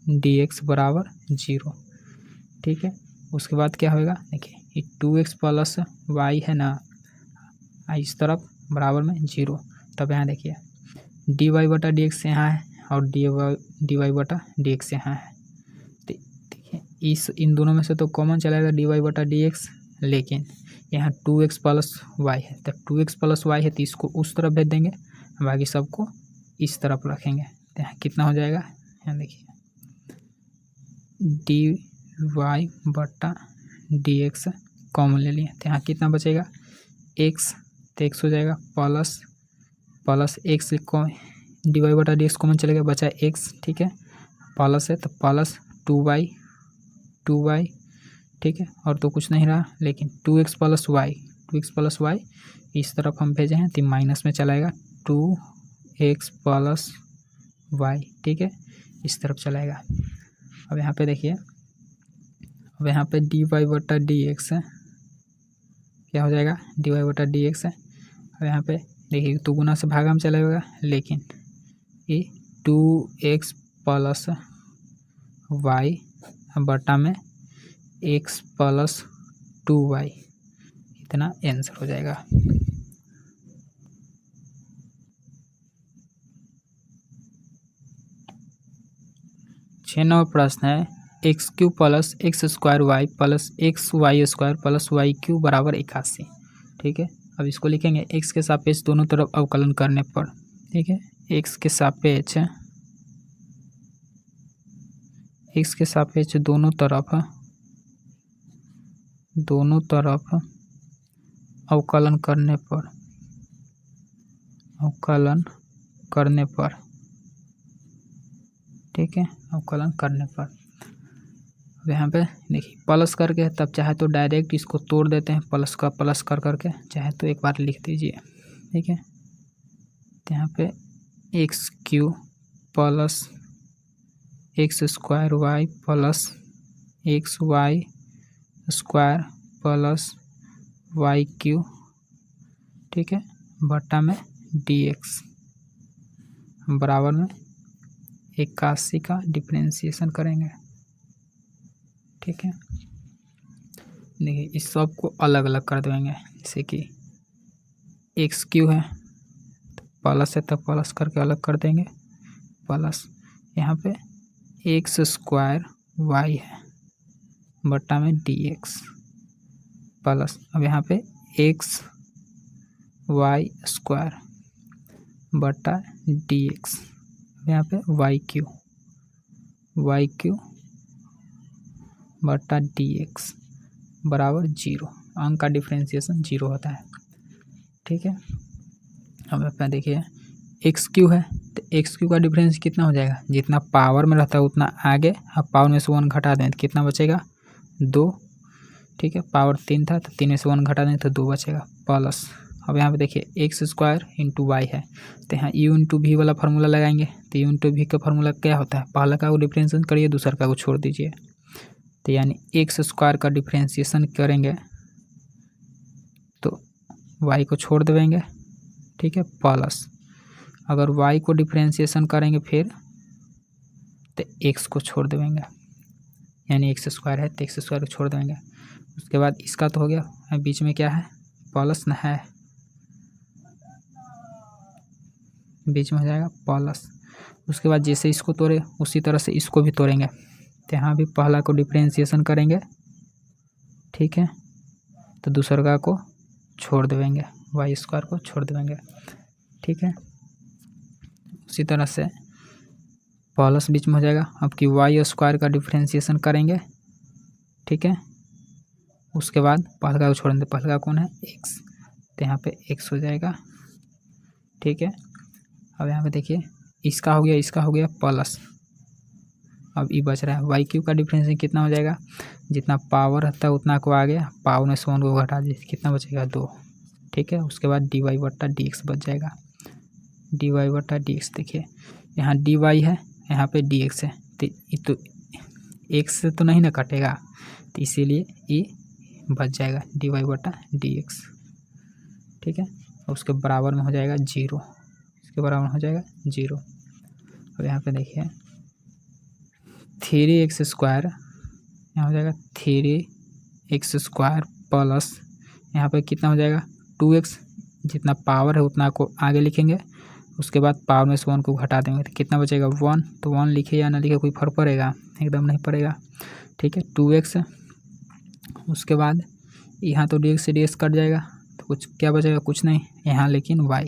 डी एक्स बराबर 0, ठीक है। उसके बाद क्या होगा, देखिए ये 2x प्लस वाई है ना, इस तरफ बराबर में 0। तब यहाँ देखिए डी वाई बटा डी एक्स यहाँ है और डी वाई बटा डी एक्स यहाँ है, तो देखिए इन दोनों में से तो कॉमन चलेगा डी वाई बटा डी एक्स, लेकिन यहाँ 2x प्लस वाई है, तो 2x प्लस वाई है तो इसको उस तरफ भेज देंगे, बाकी सबको इस तरफ रखेंगे, तो यहाँ कितना हो जाएगा, यहाँ देखिए डी वाई बटा डी एक्स कॉमन ले लिए तो यहाँ कितना बचेगा x, तो x हो जाएगा प्लस एक्स को डी वाई बटा डी एक्स कॉमन चलेगा, बचा x, ठीक है। प्लस है तो प्लस 2y, ठीक है, और तो कुछ नहीं रहा, लेकिन 2x प्लस वाई इस तरफ हम भेजे हैं तो माइनस में चलाएगा 2x प्लस वाई, ठीक है, इस तरफ चलाएगा। अब यहाँ पे देखिए, अब यहाँ पे डी वाई बटा डी एक्स है, क्या हो जाएगा डी वाई बटा डी एक्स है। अब यहाँ पे देखिए तो गुना से भागा में चलाएगा, लेकिन ये 2x प्लस वाई बटा में x प्लस 2y, इतना आंसर हो जाएगा। छः नंबर प्रश्न है x cube plus x square y plus x y square plus y cube बराबर 81, ठीक है। अब इसको लिखेंगे एक्स के सापेक्ष दोनों तरफ अवकलन करने पर, ठीक है, एक्स के सापेक्ष दोनों तरफ अवकलन करने पर, ठीक है, अवकलन करने पर। अब यहाँ पे देखिए प्लस करके, तब चाहे तो डायरेक्ट इसको तोड़ देते हैं, प्लस का प्लस कर करके, चाहे तो एक बार लिख दीजिए, ठीक है। तो यहाँ पे x cube plus x square y plus x y square plus y cube, ठीक है, बटा में डी एक्स बराबर में 81 का डिफरेंशिएशन करेंगे, ठीक है। देखिए इस सब को अलग अलग कर देंगे, जैसे कि एक्स क्यू है तो प्लस है तो प्लस करके अलग कर देंगे, प्लस यहाँ पे एक्स स्क्वायर वाई है बटा में डी एक्स प्लस, अब यहाँ पे एक्स वाई स्क्वायर बटा डी एक्स, यहाँ पे वाई क्यू बटा डी एक्स बराबर 0। अंक का डिफ्रेंशिएशन 0 होता है, ठीक है। अब यहाँ देखिए एक्स क्यू है तो एक्स क्यू का डिफरेंस कितना हो जाएगा, जितना पावर में रहता है उतना आगे, अब पावर में से 1 घटा दें तो कितना बचेगा 2, ठीक है। पावर 3 था तो 3 में से 1 घटा दें तो 2 बचेगा, प्लस अब यहाँ पे देखिए एक्स स्क्वायर इंटू वाई है तो यहाँ यू इंटू भी वाला फार्मूला लगाएंगे, तो यू इंटू भी का फार्मूला क्या होता है, पहला का वो डिफरेंशिएशन करिए, दूसरा का वो छोड़ दीजिए, तो यानी एक्स स्क्वायर का डिफ्रेंशिएशन करेंगे तो वाई को छोड़ देंगे, ठीक है, प्लस अगर वाई को डिफ्रेंशिएशन करेंगे फिर तो एक्स को छोड़ देंगे, यानी एक्स स्क्वायर है तो एक्स स्क्वायर को छोड़ देंगे। उसके बाद इसका तो हो गया, बीच में क्या है, प्लस न है, बीच में हो जाएगा प्लस। उसके बाद जैसे इसको तोड़े उसी तरह से इसको भी तोड़ेंगे, तो यहाँ भी पहला को डिफ्रेंशिएशन करेंगे, ठीक है, तो दूसरा को छोड़ देंगे, वाई स्क्वायर को छोड़ देंगे, ठीक है। उसी तरह से प्लस बीच में हो जाएगा। अब कि वाई स्क्वायर का डिफ्रेंशिएशन करेंगे, ठीक है, उसके बाद पहला को छोड़ देंगे, पहला कौन है, एक्स, तो यहाँ पे एक्स हो जाएगा, ठीक है। अब यहाँ पे देखिए इसका हो गया, इसका हो गया प्लस, अब ये बच रहा है वाई क्यूब का डिफरेंशिएशन कितना हो जाएगा, जितना पावर रहता है उतना को आ गया, पावर में से 1 को घटा दीजिए, कितना बचेगा 2, ठीक है। उसके बाद डी वाई बट्टा डी एक्स बच जाएगा, डी वाई बट्टा डी एक्स। देखिए यहाँ डी वाई है, यहाँ पे डी एक्स है, तो एक्स से तो नहीं ना कटेगा, तो इसीलिए ये बच जाएगा डी वाई बट्टा डी एक्स, ठीक है। उसके बराबर में हो जाएगा 0, इसके बराबर हो जाएगा 0। अब यहाँ पे देखिए 3x स्क्वायर, यहाँ हो जाएगा 3x स्क्वायर प्लस यहाँ पे कितना हो जाएगा 2x, जितना पावर है उतना को आगे लिखेंगे, उसके बाद पावर में से 1 को घटा देंगे, तो कितना बचेगा 1, तो 1 लिखे या ना लिखे कोई फर्क पड़ेगा, एकदम नहीं पड़ेगा, ठीक है। 2x, उसके बाद यहाँ तो dx से dx कट जाएगा, तो कुछ क्या बचेगा, कुछ नहीं यहाँ, लेकिन y,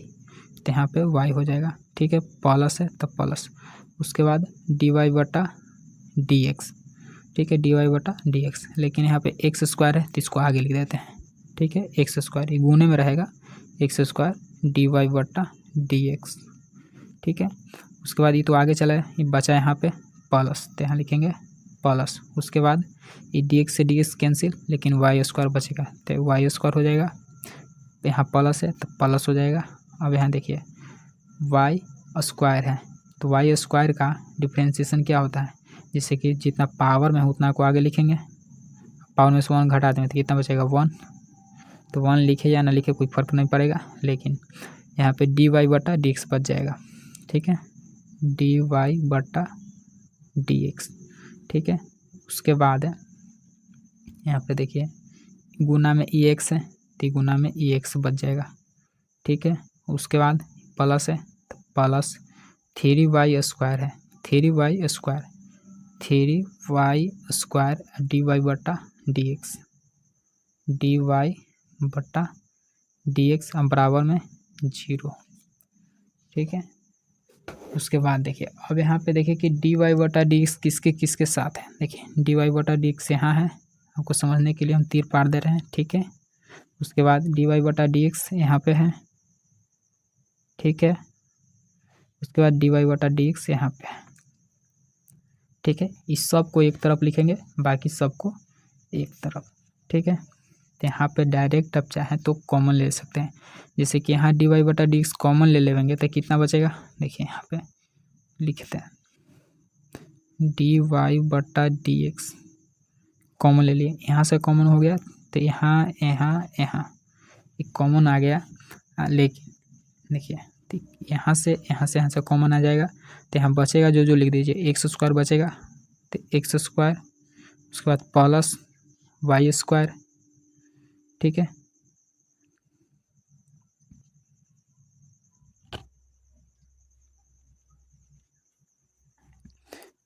तो यहाँ पे y हो जाएगा, ठीक है, प्लस है तब प्लस। उसके बाद डी वाई बटा डी एक्स, ठीक है, डी वाई बटा डी एक्स, लेकिन यहाँ पे एक्स स्क्वायर है तो इसको आगे लिख देते हैं, ठीक है, एक्स स्क्वायर ये गुने में रहेगा, एक्स स्क्वायर डी वाई बटा डी एक्स, ठीक है। उसके बाद ये तो आगे चला है, ये बचा यहाँ पे प्लस, तो यहाँ लिखेंगे प्लस। उसके बाद ये डी एक्स से डी एक्स कैंसिल, लेकिन वाई स्क्वायर बचेगा, तो वाई स्क्वायर हो जाएगा, तो यहाँ प्लस है तो प्लस हो जाएगा। अब यहाँ देखिए वाई स्क्वायर है, तो वाई स्क्वायर का डिफ्रेंशिएशन क्या होता है, जैसे कि जितना पावर में है उतना को आगे लिखेंगे, पावर में से 1 घटा देंगे तो कितना बचेगा 1, तो 1 लिखे या ना लिखे कोई फर्क नहीं पड़ेगा, लेकिन यहाँ पे डी वाई बटा डी एक्स बच जाएगा, ठीक है, डी वाई बटा डी एक्स, ठीक है। उसके बाद यहाँ पे देखिए गुना में ई एक्स है, तो गुना में ई एक्स बच जाएगा, ठीक है। उसके बाद प्लस है तो प्लस 3y स्क्वायर है, 3y square, 3y square d y बटा डी एक्स, डी वाई बटा डी एक्स बराबर में 0, ठीक है। उसके बाद देखिए अब यहाँ पे देखिए कि डी वाई बटा डी एक्स किसके किसके साथ है, देखिए डी वाई बटा डी एक्स यहाँ है, आपको समझने के लिए हम तीर पार दे रहे हैं, ठीक है। उसके बाद डी वाई बटा डी एक्स यहाँ पे है, ठीक है। उसके बाद डी वाई बटा डी एक्स यहाँ पे है, ठीक है। इस सब को एक तरफ लिखेंगे, बाकी सबको एक तरफ, ठीक है। तो यहाँ पे डायरेक्ट आप चाहें तो कॉमन ले सकते हैं, जैसे कि यहाँ डी वाई बटा डी एक्स कॉमन ले लेंगे तो कितना बचेगा, देखिए यहाँ पे लिखते हैं डी वाई बटा डी एक्स कॉमन ले लिए, यहाँ से कॉमन हो गया तो यहाँ यहाँ यहाँ एक कॉमन आ गया, लेकिन देखिए यहाँ से कॉमन आ जाएगा, तो यहाँ बचेगा जो जो लिख दीजिए, एक्स स्क्वायर बचेगा, तो एक्स स्क्वायर, उसके बाद प्लस वाई स्क्वायर, ठीक है।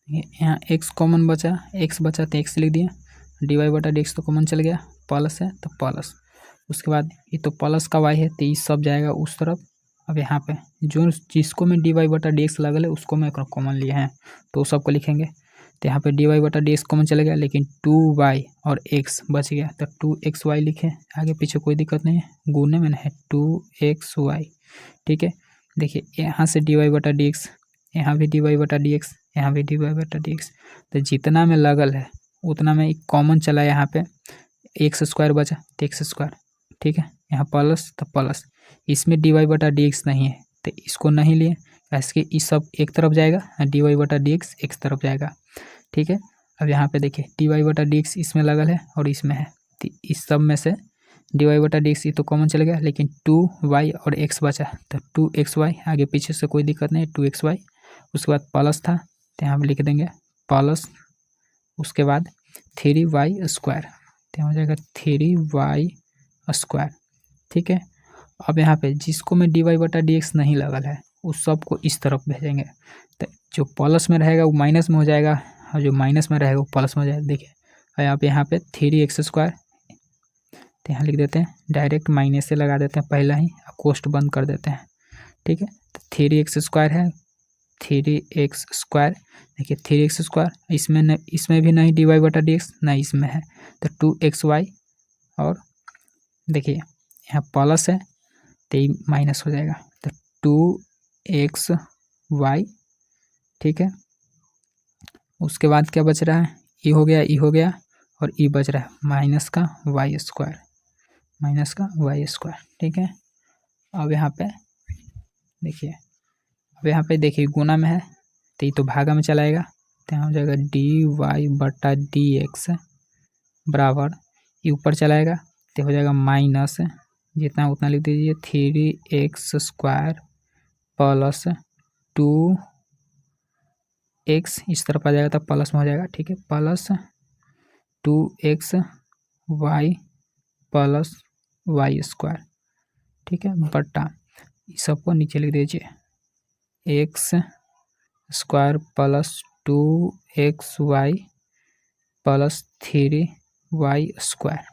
यहाँ एक्स कॉमन बचा, एक्स बचा तो एक्स लिख दिया, डी वाई बटा डी एक्स तो कॉमन चल गया, प्लस है तो प्लस। उसके बाद ये तो प्लस का वाई है तो ये सब जाएगा उस तरफ। अब यहाँ पे जो जिसको में डी वाई बटा डी एक्स लगल है उसको मैं कॉमन लिए हैं तो सबको लिखेंगे, तो यहाँ पे डी वाई बटा डी एक्स कॉमन चले गया, लेकिन 2y और x बच गया, तो 2xy लिखे, आगे पीछे कोई दिक्कत नहीं है, गुने में है 2xy, ठीक है। देखिए यहाँ से डी वाई बटा डी एक्स, यहाँ भी डी वाई बटा डी एक्स, यहाँ भी डी वाई बटा डी एक्स, तो जितना में लगल है उतना में कॉमन चला, यहाँ पे एक्स स्क्वायर बचा तो एक्स स्क्वायर, ठीक है। यहाँ प्लस तो प्लस, इसमें डी वाई बटा डी एक्स नहीं है तो इसको नहीं लिए, ऐसे कि इस सब एक तरफ जाएगा, डी वाई बटा डी एक्स एक तरफ जाएगा, ठीक है। अब यहाँ पे देखिए डी वाई बटा डी एक्स इसमें लगल है और इसमें है, तो इस सब में से डी वाई बटा डी एक्स ये तो कॉमन चले गया, लेकिन 2y और x बचा, तो 2xy आगे पीछे से कोई दिक्कत नहीं, 2xy। उसके बाद प्लस था तो यहाँ पे लिख देंगे प्लस, उसके बाद 3y स्क्वायर, तो हो जाएगा 3y स्क्वायर। ठीक है, अब यहाँ पे जिसको में डी वाई बटा डी एक्स नहीं लगल है उस सब को इस तरफ भेजेंगे, तो जो प्लस में रहेगा वो माइनस में हो जाएगा और जो माइनस में रहेगा वो प्लस में हो जाएगा। देखिए अब यहाँ पे 3x स्क्वायर, तो यहाँ लिख देते हैं, डायरेक्ट माइनस से लगा देते हैं पहला ही, कोष्ट बंद कर देते हैं। ठीक है, तो 3x स्क्वायर है, 3x स्क्वायर, देखिए 3x स्क्वायर इसमें भी नहीं डी वाई बटा डी एक्स नहीं इसमें है, तो 2xy, और देखिए यहाँ प्लस है तो ये माइनस हो जाएगा, तो 2xy। ठीक है, उसके बाद क्या बच रहा है, ई हो गया, ई हो गया, और ई बच रहा है माइनस का वाई स्क्वायर, माइनस का वाई स्क्वायर। ठीक है, अब यहाँ पे देखिए, अब यहाँ पे देखिए गुना में है तो ये तो भागा में चलाएगा, तो यहाँ हो जाएगा डी वाई बटा डी एक्स बराबर, ये ऊपर चलाएगा तो हो जाएगा माइनस, जितना उतना लिख दीजिए, 3x स्क्वायर प्लस 2x, इस तरफ आ जाएगा तो प्लस में हो जाएगा। ठीक है, plus 2xy plus Y square. ठीक है, बटा इस सबको नीचे लिख दीजिए, x square plus 2xy plus 3y square.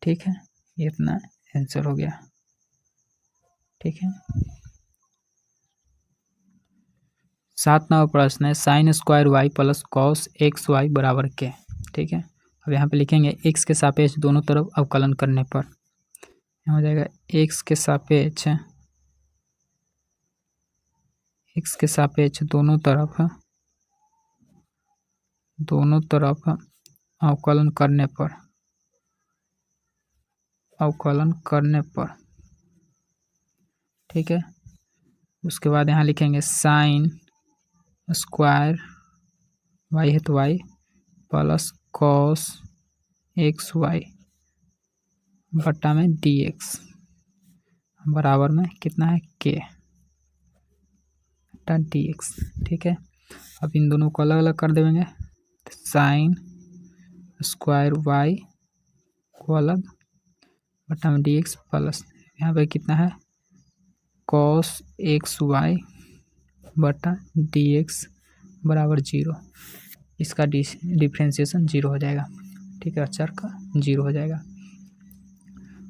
ठीक है, ये इतना आंसर हो गया। ठीक है, 7वां प्रश्न है, sine square y plus cos x y बराबर के। ठीक है, अब यहाँ पे लिखेंगे x के सापेक्ष दोनों तरफ अवकलन करने पर, यहाँ हो जाएगा x के सापेक्ष दोनों तरफ अवकलन करने पर। ठीक है, उसके बाद यहाँ लिखेंगे साइन स्क्वायर y है तो y plus cos x y बट्टा में डी एक्स बराबर में कितना है, के बट्टा डी एक्स। ठीक है, अब इन दोनों को अलग अलग कर देंगे, तो साइन स्क्वायर y को अलग बट्टा में डी एक्स प्लस यहाँ पे कितना है, कॉस एक्स वाई बटा डी एक्स बराबर 0, इसका डिफ्रेंशिएशन 0 हो जाएगा। ठीक है, अचर का 0 हो जाएगा।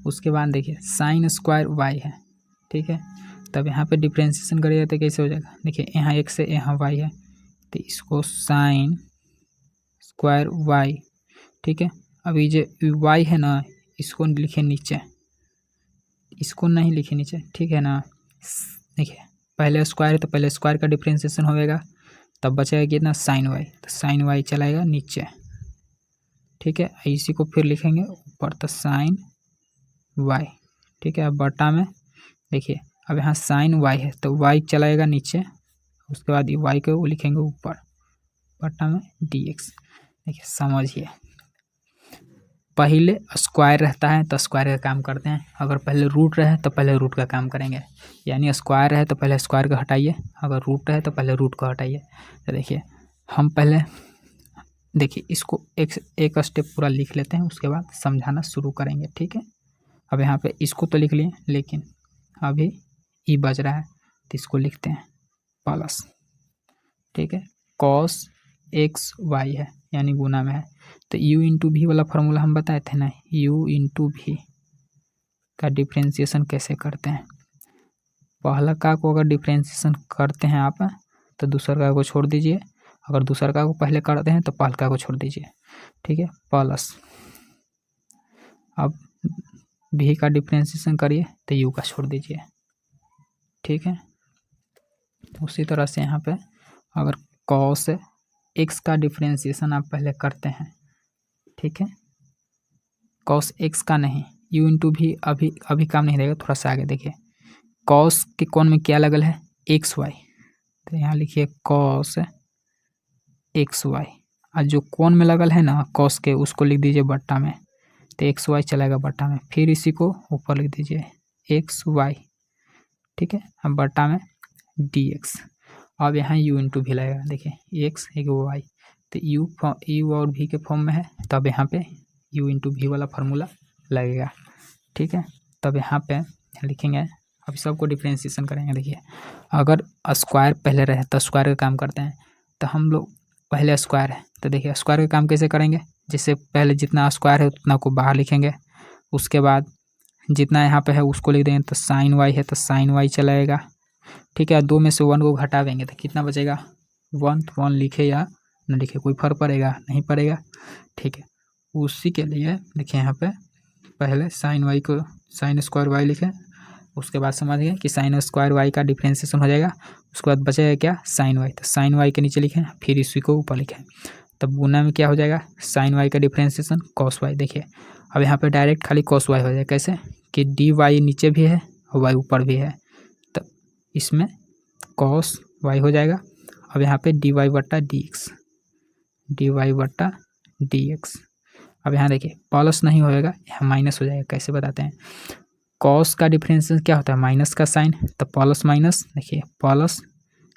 उसके बाद देखिए साइन स्क्वायर y है। ठीक है, तब यहाँ पे डिफ्रेंशिएशन करिएगा तो कैसे हो जाएगा, देखिए यहाँ x है यहाँ y है, तो इसको साइन स्क्वायर y। ठीक है, अभी जो y है ना इसको लिखे नीचे, इसको नहीं लिखे नीचे। ठीक है ना, देखिए पहले स्क्वायर है तो पहले स्क्वायर का डिफ्रेंशिएशन होएगा, तब बचेगा कितना, साइन y, तो साइन y चलाएगा नीचे। ठीक है, इसी को फिर लिखेंगे ऊपर, तो साइन y। ठीक है, अब बटा में देखिए अब यहाँ साइन y है तो y चलाएगा नीचे, उसके बाद ये y को लिखेंगे ऊपर बटा में dx। देखिए समझिए, पहले स्क्वायर रहता है तो स्क्वायर का काम करते हैं, अगर पहले रूट रहे तो पहले रूट का काम करेंगे, यानी स्क्वायर है तो पहले स्क्वायर को हटाइए, अगर रूट है तो पहले रूट को हटाइए। तो देखिए हम पहले देखिए इसको एक स्टेप पूरा लिख लेते हैं, उसके बाद समझाना शुरू करेंगे। ठीक है, अब यहाँ पे इसको तो लिख लिए, लेकिन अभी ई बच रहा है तो इसको लिखते हैं प्लस। ठीक है, कॉस एक्स वाई है यानी गुना में है, तो u इंटू भी वाला फार्मूला हम बताए थे ना, u इंटू भी का डिफ्रेंशिएशन कैसे करते हैं। पहला का को अगर डिफ्रेंशिएशन करते हैं आप तो दूसर का को छोड़ दीजिए, अगर दूसर का को पहले करते हैं तो पहल का को छोड़ दीजिए। ठीक है, प्लस अब भी का डिफ्रेंशिएशन करिए तो u का छोड़ दीजिए। ठीक है, उसी तरह से यहाँ पे अगर कॉस एक्स का डिफ्रेंशिएशन आप पहले करते हैं। ठीक है, कॉस एक्स का नहीं, u इंटू भी अभी काम नहीं देगा, थोड़ा सा आगे देखिए, कॉस के कौन में क्या लगल है, एक्स वाई, तो यहाँ लिखिए कॉस एक्स वाई। और जो कोण में लगल है ना कॉस के, उसको लिख दीजिए बट्टा में, तो एक्स वाई चलेगा बट्टा में। फिर इसी को ऊपर लिख दीजिए एक्स वाई, ठीक है, अब बट्टा में डी एक्स। अब यहाँ यू इंटू भी लगेगा, देखिए एक्स एक वाई, तो यू और भी के फॉर्म में है, तब यहाँ पे यू इंटू भी वाला फार्मूला लगेगा, ठीक है। तब यहाँ पे लिखेंगे, अभी सबको डिफ्रेंशिएशन करेंगे। देखिए अगर स्क्वायर पहले रहे तो स्क्वायर का काम करते हैं, तो हम लोग पहले स्क्वायर है, तो देखिए स्क्वायर का काम कैसे करेंगे, जैसे पहले जितना स्क्वायर है उतना को बाहर लिखेंगे, उसके बाद जितना यहाँ पे है उसको लिख देंगे, तो साइन वाई है तो साइन वाई चलाएगा, ठीक है। 2 में से 1 को घटा देंगे तो कितना बचेगा 1, तो 1 लिखे या न लिखे कोई फर्क पड़ेगा नहीं पड़ेगा, ठीक है। उसी के लिए देखिए यहाँ पे पहले साइन वाई को साइन स्क्वायर वाई लिखें, उसके बाद समझ गए कि साइन स्क्वायर वाई का डिफ्रेंशिएशन हो जाएगा, उसके बाद बचेगा क्या साइन वाई, तो साइन वाई के नीचे लिखें, फिर इसी को ऊपर लिखें, तब गुना में क्या हो जाएगा साइन वाई का डिफ्रेंशिएशन कॉस वाई। देखिए अब यहाँ पे डायरेक्ट खाली कॉस वाई हो जाएगा, कैसे कि डी वाई नीचे भी है और वाई ऊपर भी है, तो इसमें कॉस वाई हो जाएगा। अब यहाँ पे डी वाई बट्टा डी एक्स, डी वाई बट्टा डी एक्स। अब यहाँ देखिए प्लस नहीं होएगा, यहाँ माइनस हो जाएगा, कैसे बताते हैं, कॉस का डिफरेंशिएशन क्या होता है माइनस का साइन, तो प्लस माइनस, देखिए प्लस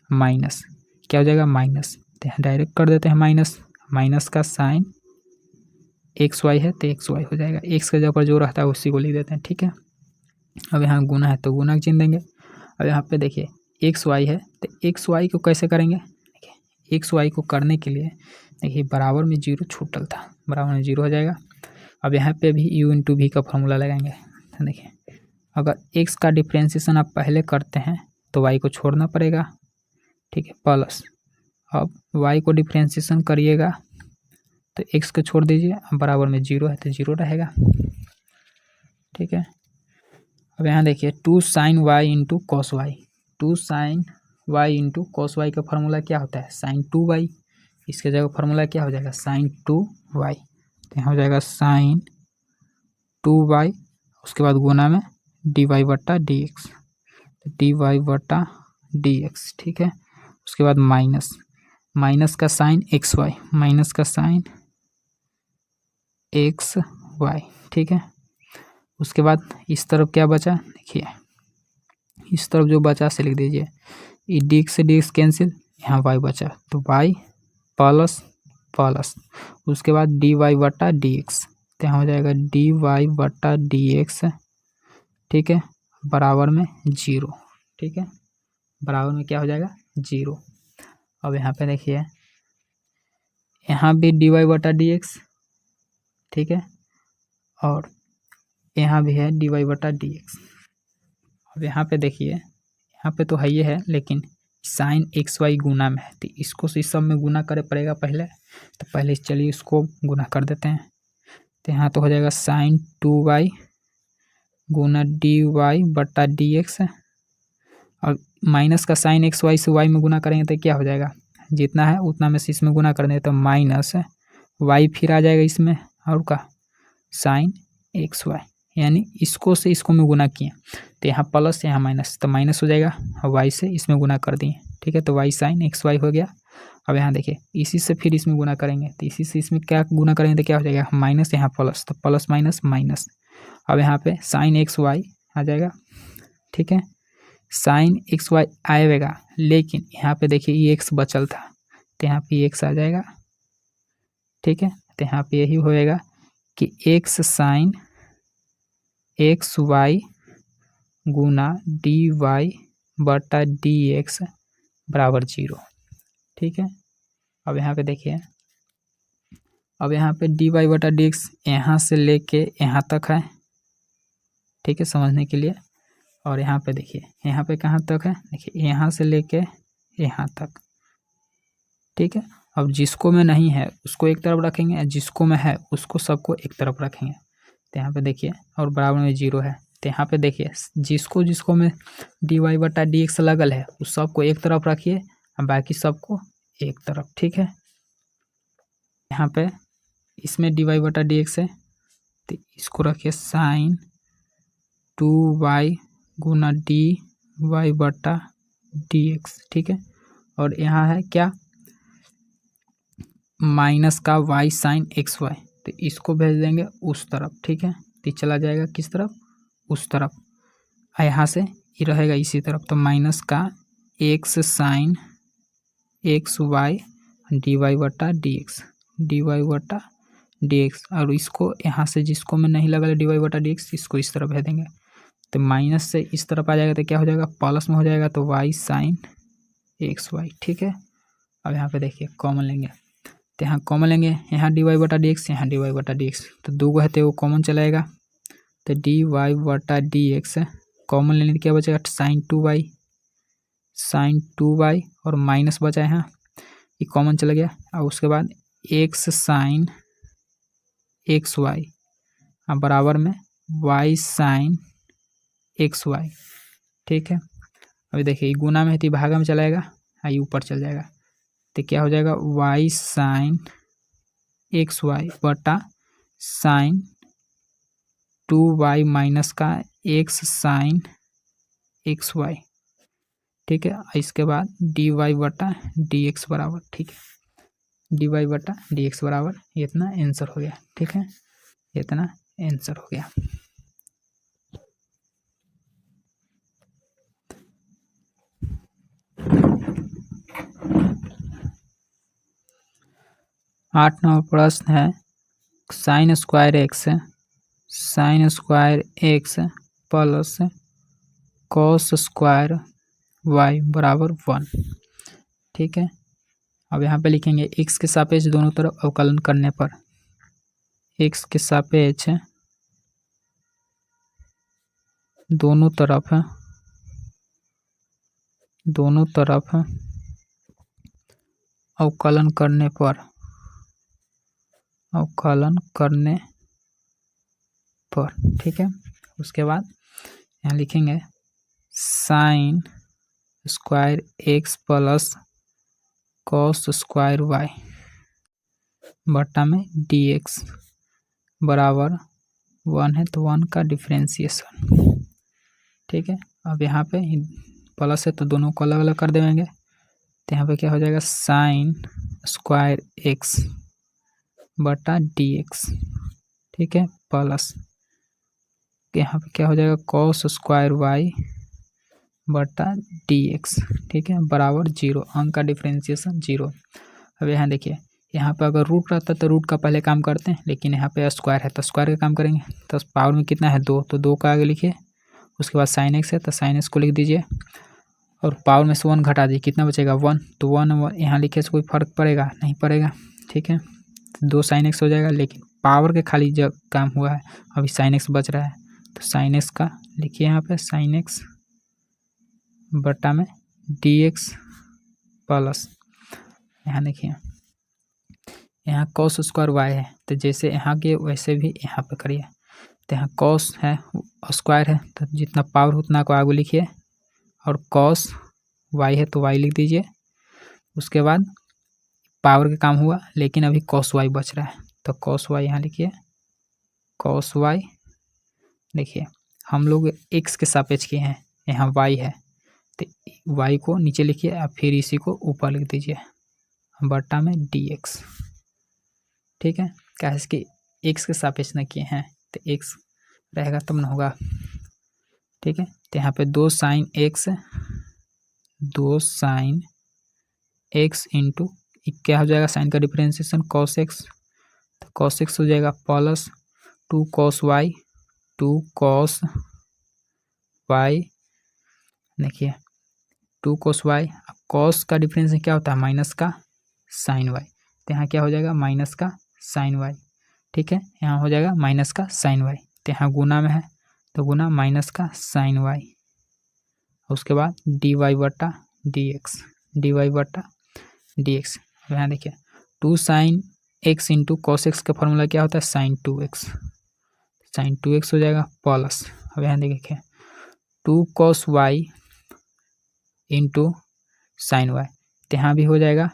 माइनस क्या हो जाएगा माइनस, तो यहाँ डायरेक्ट कर देते हैं माइनस, माइनस का साइन एक्स वाई है तो एक्स वाई हो जाएगा, एक्स के जगह पर जो रहता है उसी को लिख देते हैं, ठीक है। अब यहाँ गुना है तो गुना चिन्ह देंगे। अब यहाँ पे देखिए एक्स वाई है तो एक्स वाई को कैसे करेंगे, देखिए एक्स वाई को करने के लिए देखिए बराबर में जीरो छूटल था, बराबर में जीरो हो जाएगा। अब यहाँ पे भी यू इंटू भी का फॉर्मूला लगाएंगे, तो देखिए अगर एक्स का डिफ्रेंशिएशन आप पहले करते हैं तो वाई को छोड़ना पड़ेगा, ठीक है, प्लस अब वाई को डिफ्रेंशिएशन करिएगा तो एक्स को छोड़ दीजिए, बराबर में जीरो है तो जीरो रहेगा, ठीक है। अब यहाँ देखिए 2 sine y into cos y, 2 sine y into cos y का फार्मूला क्या होता है साइन 2 वाई, इसके जगह फार्मूला क्या हो जाएगा साइन 2 वाई, तो यहाँ हो जाएगा साइन 2 वाई, उसके बाद गुना में डी वाई बट्टा डी एक्स, डी वाई बट्टा डी एक्स, ठीक है। उसके बाद माइनस, माइनस का साइन एक्स वाई, माइनस का साइन एक्स वाई, ठीक है। उसके बाद इस तरफ क्या बचा, देखिए इस तरफ जो बचा से लिख दीजिए, ये डी एक्स से डी एक्स कैंसिल, यहाँ वाई बचा तो वाई प्लस प्लस, उसके बाद डी वाई बट्टा डी एक्स, तो यहाँ हो जाएगा डी वाई बट्टा डी एक्स, ठीक है, बराबर में जीरो, ठीक है, बराबर में क्या हो जाएगा जीरो। अब यहाँ पे देखिए यहाँ भी डी वाई बटा डी एक्स, ठीक है, और यहाँ भी है डी वाई बटा डी एक्स। अब यहाँ पे देखिए यहाँ पे तो है ये है, लेकिन साइन एक्स वाई गुना में है तो इसको इस सब में गुना करे पड़ेगा पहले, तो पहले चलिए इसको गुना कर देते हैं, तो यहाँ तो हो जाएगा साइन 2 वाई गुना डी वाई बटा डी एक्स, और माइनस का साइन एक्स वाई से वाई में गुना करेंगे तो क्या हो जाएगा जितना है उतना में से इसमें गुना कर देंगे तो माइनस वाई फिर आ जाएगा इसमें, और का साइन एक्स वाई, यानी इसको से इसको में गुना किए तो यहाँ प्लस यहाँ माइनस, तो माइनस हो जाएगा और वाई से इसमें गुना कर दिए, ठीक है, तो वाई साइन एक्स वाई हो गया। अब यहाँ देखिए इसी से फिर इसमें गुना करेंगे तो इसी से इसमें क्या गुना करेंगे तो क्या हो जाएगा माइनस, यहाँ प्लस, तो प्लस माइनस माइनस। अब यहाँ पे साइन एक्स वाई आ जाएगा, ठीक है, साइन एक्स वाई आएगा, लेकिन यहाँ पे देखिए ये एक्स बचल था तो यहाँ पे एक्स आ जाएगा, ठीक है, तो यहाँ पे यही होएगा कि एक्स साइन एक्स वाई गुना डी वाई बटा डी एक्स बराबर जीरो, ठीक है। अब यहाँ पे देखिए अब यहाँ पे डी वाई बटा डी एक्स यहाँ से लेके यहाँ तक है, ठीक है, समझने के लिए। और यहाँ पे देखिए यहाँ पे कहाँ तक है, देखिए यहाँ से लेके यहाँ तक, ठीक है। अब जिसको में नहीं है उसको एक तरफ रखेंगे, जिसको में है उसको सबको एक तरफ रखेंगे, तो यहाँ पे देखिए और बराबर में जीरो है, तो यहाँ पे देखिए जिसको जिसको में डी वाई बटा डी एक्स लगल है उस सबको एक तरफ रखिए और बाकी सबको एक तरफ, ठीक है। यहाँ पे इसमें डी वाई बटा डी एक्स है तो इसको रखिए साइन 2 वाई गुना डी वाई बटा डी एक्स, ठीक है। और यहाँ है क्या माइनस का वाई साइन एक्स वाई, तो इसको भेज देंगे उस तरफ, ठीक है। तो चला जाएगा किस तरफ, उस तरफ, यहाँ से ये रहेगा इसी तरफ। तो माइनस का x sine x y d y बटा डी एक्स, डी वाई बटा डी एक्स, और इसको यहाँ से जिसको मैं नहीं लगा डी वाई बटा डी एक्स, इसको इस तरफ भेज देंगे। तो माइनस से इस तरफ आ जाएगा तो क्या हो जाएगा, प्लस में हो जाएगा, तो वाई साइन एक्स वाई, ठीक है। अब यहाँ पे देखिए कॉमन लेंगे, तो यहाँ कॉमन लेंगे, यहाँ डी वाई बटा डी एक्स, यहाँ डी वाई बटा डी एक्स, तो दो है तो वो कॉमन चलाएगा। तो डी वाई बटा डी एक्स कॉमन लेने क्या बचेगा, sine two y, sine two y, और माइनस बचा है यहाँ, ये कॉमन चला गया। और उसके बाद एक्स साइन एक्स वाई बराबर में वाई साइन एक्स वाई, ठीक है। अभी देखिए गुना में है तो भागा में चलाएगा, ये ऊपर चल जाएगा, तो क्या हो जाएगा, वाई साइन एक्स वाई बटा साइन टू वाई माइनस का एक्स साइन एक्स वाई, ठीक है। इसके बाद डी वाई बटा डी एक्स बराबर, ठीक है, डी वाई बटा डी एक्स बराबर, ये इतना आंसर हो गया, ठीक है, इतना आंसर हो गया। आठ नंबर प्रश्न है, sine square x plus cos square y बराबर 1, ठीक है। अब यहाँ पे लिखेंगे एक्स के सापेक्ष दोनों तरफ अवकलन करने पर, एक्स के सापेक्ष दोनों तरफ अवकलन करने पर, ठीक है। उसके बाद यहाँ लिखेंगे sine square x plus cos square y बटा में डी एक्स बराबर 1 है, तो 1 का डिफ्रेंसिएशन, ठीक है। अब यहाँ पे प्लस है तो दोनों को अलग अलग कर देंगे, तो यहाँ पे क्या हो जाएगा, साइन स्क्वायर एक्स बटा डी एक्स, ठीक है, प्लस यहाँ पे क्या हो जाएगा, कॉस स्क्वायर वाई बटा डी एक्स, ठीक है, बराबर 0, अंक का डिफ्रेंसिएशन 0। अब यहाँ देखिए, यहाँ पे अगर रूट रहता तो रूट का पहले काम करते हैं, लेकिन यहाँ पे स्क्वायर है तो स्क्वायर का काम करेंगे। तो पावर में कितना है 2, तो 2 का आगे लिखिए, उसके बाद साइन एक्स है तो साइन एक्स को लिख दीजिए, और पावर में से 1 घटा दीजिए, कितना बचेगा 1, तो 1 यहाँ लिखे से कोई फर्क पड़ेगा नहीं पड़ेगा, ठीक है। 2 साइन एक्स हो जाएगा, लेकिन पावर के खाली जब काम हुआ है, अभी साइन एक्स बच रहा है, तो साइन एक्स का लिखिए यहाँ पे साइन एक्स बटा में डी एक्स प्लस, यहाँ देखिए यहाँ कॉस स्क्वायर वाई है, तो जैसे यहाँ के वैसे भी यहाँ पे करिए। तो यहाँ कॉस है स्क्वायर है, तो जितना पावर उतना को आगे लिखिए, और कॉस वाई है तो वाई लिख दीजिए। उसके बाद पावर का काम हुआ, लेकिन अभी कॉस वाई बच रहा है, तो कॉस वाई यहाँ लिखिए, कॉस वाई। देखिए हम लोग एक्स के सापेक्ष किए हैं, यहाँ वाई है, तो वाई को नीचे लिखिए, और फिर इसी को ऊपर लिख दीजिए बटा में डी एक्स, ठीक है। कैसे कि एक्स के सापेक्ष न किए हैं, तो एक्स रहेगा तब न होगा, ठीक है। तो यहाँ पे 2 साइन एक्स इंटू क्या हो जाएगा, साइन का डिफरेंशिएशन कॉस एक्स, तो कॉस एक्स हो जाएगा प्लस 2 कॉस वाई, देखिए 2 कॉस वाई, कॉस का डिफरेंस क्या होता है, माइनस का साइन वाई, तो यहाँ क्या हो जाएगा, माइनस का साइन वाई, ठीक है। यहाँ हो जाएगा माइनस का साइन वाई, तो यहाँ गुना में है तो गुना माइनस का साइन वाई, उसके बाद डी वाई बटा डी एक्स, डी वाई बटा डी एक्स। यहाँ देखिए 2 sine x into cos x का फॉर्मूला क्या होता है, साइन 2x, साइन 2x हो जाएगा प्लस, अब यहाँ देखिए 2 cos y into sine y, तो यहाँ भी हो जाएगा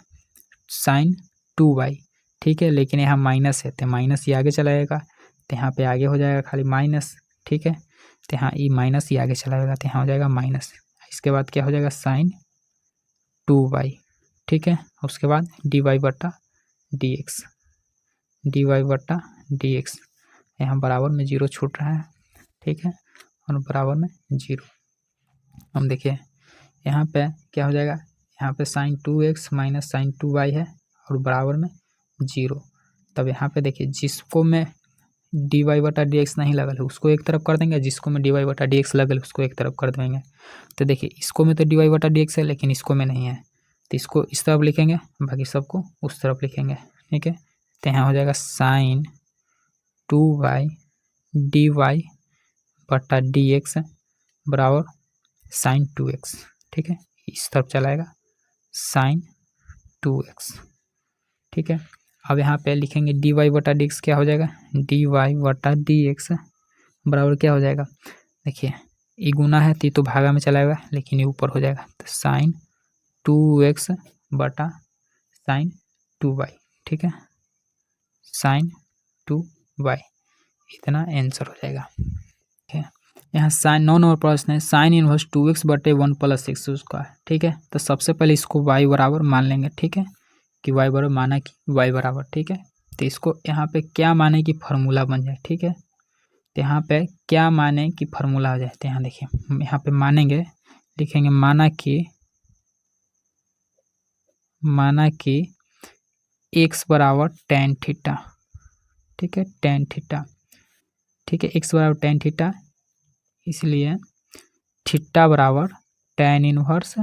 साइन 2y, ठीक है। लेकिन यहाँ माइनस है तो माइनस ही आगे चला जाएगा, तो यहाँ पे आगे हो जाएगा खाली माइनस, ठीक है। तो यहाँ ये माइनस ही आगे चला जाएगा, तो यहाँ हो जाएगा माइनस, इसके बाद क्या हो जाएगा साइन 2y, ठीक है। उसके बाद dy बटा dx, dy बटा dx, यहाँ बराबर में 0 छूट रहा है, ठीक है, और बराबर में 0। हम देखिए यहाँ पे क्या हो जाएगा, यहाँ पे sin 2x minus sin 2y है और बराबर में 0। तब यहाँ पे देखिए जिसको मैं dy बटा dx नहीं लगल है उसको एक तरफ कर देंगे, जिसको मैं dy बटा dx लगल है उसको एक तरफ कर देंगे। तो देखिए इसको में तो dy बटा dx है लेकिन इसको में नहीं है, तो इसको इस तरफ लिखेंगे, बाकी सबको उस तरफ लिखेंगे, ठीक है। तो यहाँ हो जाएगा sin 2y dy बटा dx बराबर sin 2x, ठीक है, इस तरफ चलाएगा sin 2x, ठीक है। अब यहाँ पे लिखेंगे dy बटा dx क्या हो जाएगा, dy बटा dx बराबर क्या हो जाएगा, देखिए ये गुना है तो भागा में चलाएगा लेकिन ये ऊपर हो जाएगा, तो sin 2x बटा sin 2y, ठीक है, sin 2y, इतना आंसर हो जाएगा, ठीक है। यहाँ साइन 9 नंबर प्रश्न है, साइन इनवर्स 2x बटे 1 प्लस x स्क्वायर, ठीक है। तो सबसे पहले इसको y बराबर मान लेंगे, ठीक है, कि y बराबर माना कि y बराबर, ठीक है। तो इसको यहाँ पे क्या माने कि फार्मूला बन जाए, ठीक है। तो यहाँ पे क्या माने कि फार्मूला हो जाए, तो यहाँ देखिए यहाँ पे मानेंगे, लिखेंगे माना कि x बराबर tan थीटा, ठीक है, tan थीटा, ठीक है, x बराबर tan थीटा, इसलिए थीटा बराबर tan इनवर्स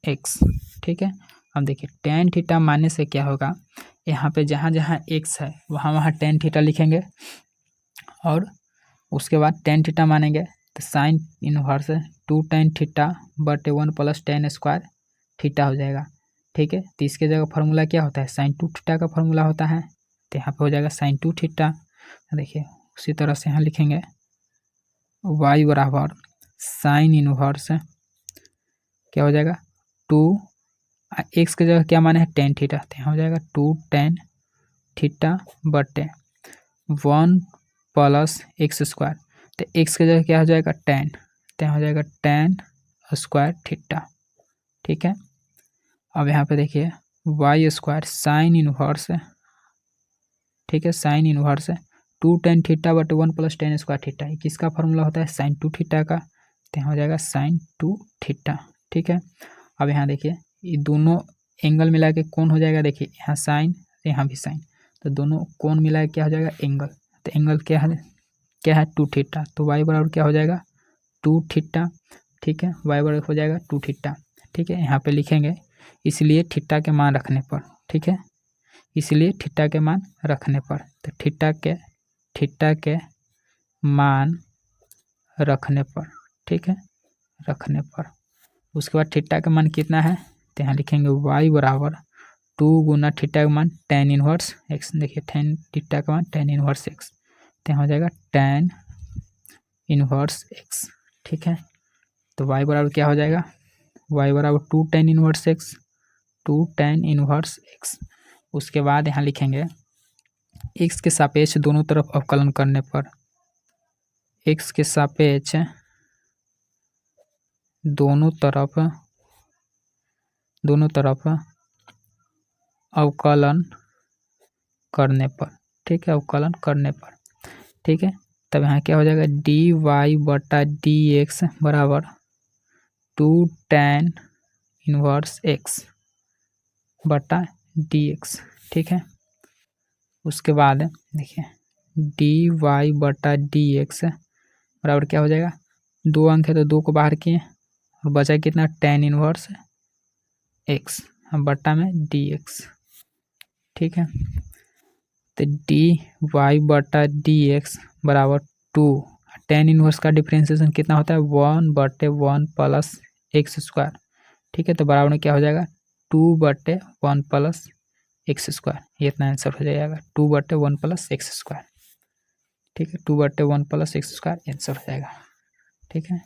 x, ठीक है। अब देखिए tan थीटा मानने से क्या होगा, यहाँ पे जहाँ जहाँ x है वहाँ वहाँ tan थीटा लिखेंगे और उसके बाद tan थीटा मानेंगे, तो साइन इनवर्स 2 tan थीटा बटे 1 प्लस tan स्क्वायर थीटा हो जाएगा, ठीक है। तो इसके जगह फार्मूला क्या होता है, sin 2 थीटा का फार्मूला होता है, तो यहाँ पे हो जाएगा sin 2 थीटा। देखिए उसी तरह से यहाँ लिखेंगे y बराबर साइन इनवर्स क्या हो जाएगा 2, x की जगह क्या माने है tan थीटा, तो यहाँ हो जाएगा 2 tan थीटा बटे 1 प्लस x स्क्वायर, तो x की जगह क्या हो जाएगा tan, तो यहाँ हो जाएगा tan स्क्वायर थीटा, ठीक है। अब यहाँ पे देखिए y स्क्वायर साइन इनवर्स, ठीक है, साइन इनवर्स 2 tan थीटा बटे 1 प्लस tan स्क्वायर थीटा, किसका फार्मूला होता है sin 2 थीटा का, तो यहाँ हो जाएगा sin 2 थीटा, ठीक है। अब यहाँ देखिए ये दोनों एंगल मिला के कौन हो जाएगा, देखिए यहाँ साइन यहाँ भी साइन, तो दोनों कौन मिला के क्या हो जाएगा एंगल, तो एंगल क्या है 2 थीटा, तो y बराबर क्या हो जाएगा 2 थीटा, ठीक है, y बराबर हो जाएगा 2 थीटा, ठीक है। यहाँ पे लिखेंगे इसलिए थीटा के मान रखने पर, ठीक है, इसलिए थीटा के मान रखने पर, तो थीटा के मान रखने पर, ठीक है, रखने पर, उसके बाद थीटा का मान कितना है, तो यहाँ लिखेंगे y बराबर 2 गुना थीटा का मान tan इनवर्स x, देखिए tan थीटा का मान tan इनवर्स x, तो यहाँ हो जाएगा tan इनवर्स x, ठीक है। तो y बराबर क्या हो जाएगा, y बराबर 2 tan inverse x, 2 tan inverse x। उसके बाद यहाँ लिखेंगे x के सापेक्ष दोनों तरफ अवकलन करने पर, x के सापेक्ष दोनों तरफ अवकलन करने पर, ठीक है, अवकलन करने पर, ठीक है। तब यहाँ क्या हो जाएगा dy बटा dx बराबर 2 tan इनवर्स x बटा dx, ठीक है। उसके बाद देखिए dy बटा dx बराबर क्या हो जाएगा, 2 अंक है तो 2 को बाहर किए और बचा कितना tan इनवर्स x बटा में dx, ठीक है। तो dy बटा dx बराबर 2, tan इनवर्स का डिफरेंशिएशन कितना होता है 1 बटे 1 प्लस x स्क्वायर, ठीक है। तो बराबर में क्या हो जाएगा 2 बटे 1 प्लस x स्क्वायर, ये इतना आंसर हो जाएगा 2 बटे 1 प्लस x स्क्वायर, ठीक है, 2 बटे 1 प्लस x स्क्वायर आंसर हो जाएगा, ठीक है।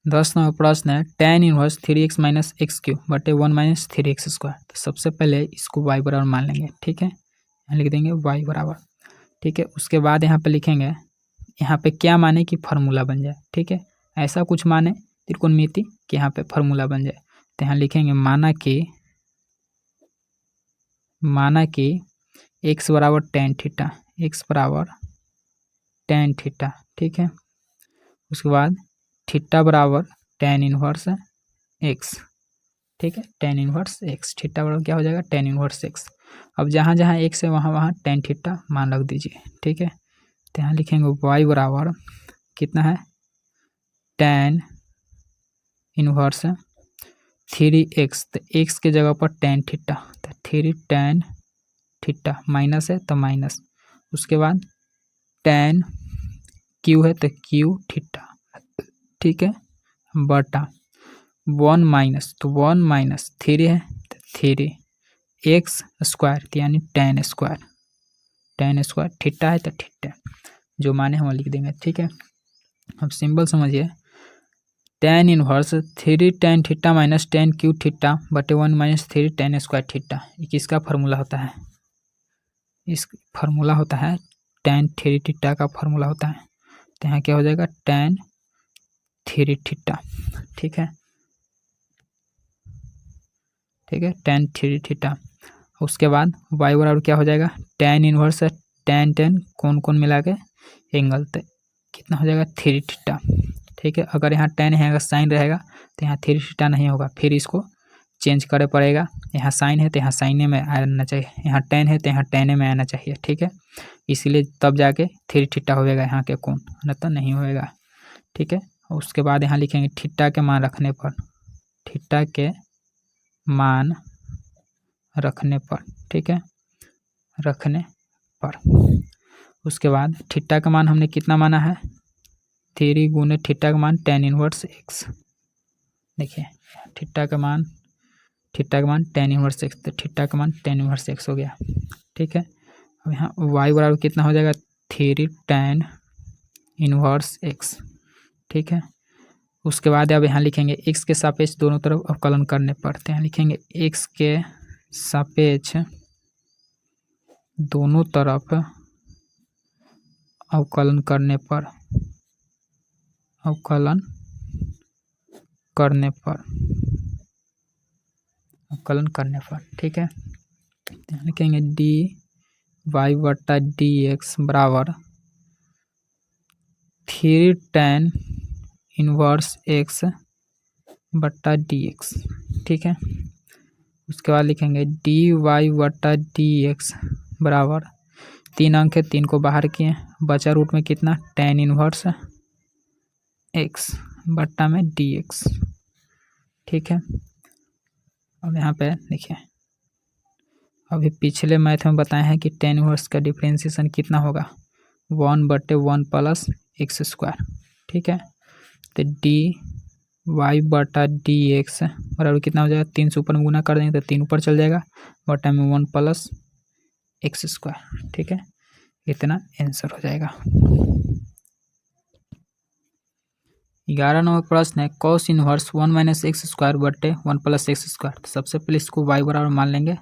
10 नंबर प्रश्न है tan inverse 3x minus x Q बटे 1 माइनस 3x स्क्वायर। तो सबसे पहले इसको y बराबर मान लेंगे, ठीक है, यहाँ लिख देंगे y बराबर, ठीक है। उसके बाद यहाँ पे लिखेंगे यहाँ पे क्या माने कि फार्मूला बन जाए, ठीक है, ऐसा कुछ माने त्रिकोणमिति कि यहाँ पे फार्मूला बन जाए, तो यहाँ लिखेंगे माना कि माना कि x बराबर टेन थीटा, x बराबर टेन थीटा, ठीक है। उसके बाद थीटा बराबर टेन इनवर्स x, ठीक है, टेन इनवर्स x, थीटा बराबर क्या हो जाएगा, टेन इनवर्स x। अब जहाँ जहाँ x है वहाँ वहाँ टेन थीटा मान रख दीजिए, ठीक है। तो यहाँ लिखेंगे y बराबर कितना है, टेन इनवर्स थ्री एक्स, तो x के जगह पर टेन थीटा, तो थ्री टेन थीटा, माइनस है तो माइनस, उसके बाद टेन क्यू है तो क्यू थीटा, ठीक है, बटा वन माइनस, तो वन माइनस थ्री है तो थ्री एक्स स्क्वायर, यानी ten square, ten square theta है तो थीटा, जो माने हम लिख देंगे, ठीक है। अब सिंबल समझिए, tan inverse three tan theta minus tan cube theta बटे one minus three tan square theta, ये किसका फार्मूला होता है, इस फार्मूला होता है टेन थ्री थीटा का फार्मूला होता है। तो यहाँ क्या हो जाएगा, टेन थ्री थीटा, ठीक है, ठीक है, टेन थ्री थीटा। उसके बाद वाई बराबर क्या हो जाएगा, टेन इनवर्स टेन टेन कौन कौन मिला के एंगल, तो कितना हो जाएगा, थ्री थीटा, ठीक है। अगर यहाँ टेन है, अगर साइन रहेगा तो यहाँ थ्री थीटा नहीं होगा, फिर इसको चेंज करे पड़ेगा, यहाँ साइन है तो यहाँ साइने में आना चाहिए, यहाँ टेन है तो यहाँ टेने में आना चाहिए, ठीक है, इसीलिए तब जाके थ्री थीटा होएगा यहाँ के कोण, नहीं तो नहीं होएगा, ठीक है। उसके बाद यहाँ लिखेंगे थीटा के मान रखने पर, थीटा के मान रखने पर, ठीक है, रखने पर। उसके बाद थीटा का मान हमने कितना माना है, थ्री गुने थीटा का मान टेन इनवर्स एक्स, देखिए थीटा का मान टेन इनवर्स एक्स, तो थीटा का मान टेन इनवर्स एक्स हो गया, ठीक है। अब यहाँ वाई बराबर कितना हो जाएगा, थ्री टेन इनवर्स एक्स, ठीक है। उसके बाद अब यहाँ लिखेंगे एक्स के सापेक्ष दोनों तरफ अवकलन करने पर, तो यहाँ लिखेंगे एक्स के सापेक्ष दोनों तरफ अवकलन करने पर, अवकलन करने पर, अवकलन करने पर, ठीक है। लिखेंगे डी वाई बटा डी एक्स बराबर थ्री टेन इनवर्स एक्स बटा डी एक्स, ठीक है। उसके बाद लिखेंगे डी वाई बटा डी एक्स बराबर, तीन अंक है, तीन को बाहर किए, बचा रूट में कितना, टेन इनवर्स एक्स बट्टा में डी एक्स, ठीक है। अब यहाँ पे देखिए, अभी पिछले मैथ में बताए हैं कि टेन इनवर्स का डिफ्रेंशिएशन कितना होगा, वन बटे वन प्लस एक्स स्क्वायर, ठीक है। तो डी वाई बटा डी एक्स बराबर कितना हो जाएगा, तीन से ऊपर में गुना कर देंगे तो तीन ऊपर चल जाएगा, बटा में वन प्लस एक्स स्क्वायर, ठीक है, इतना आंसर हो जाएगा। 11 नंबर प्रश्न है, cos inverse one minus x square बटे वन प्लस एक्स स्क्वायर। तो सबसे पहले इसको वाई बराबर मान लेंगे,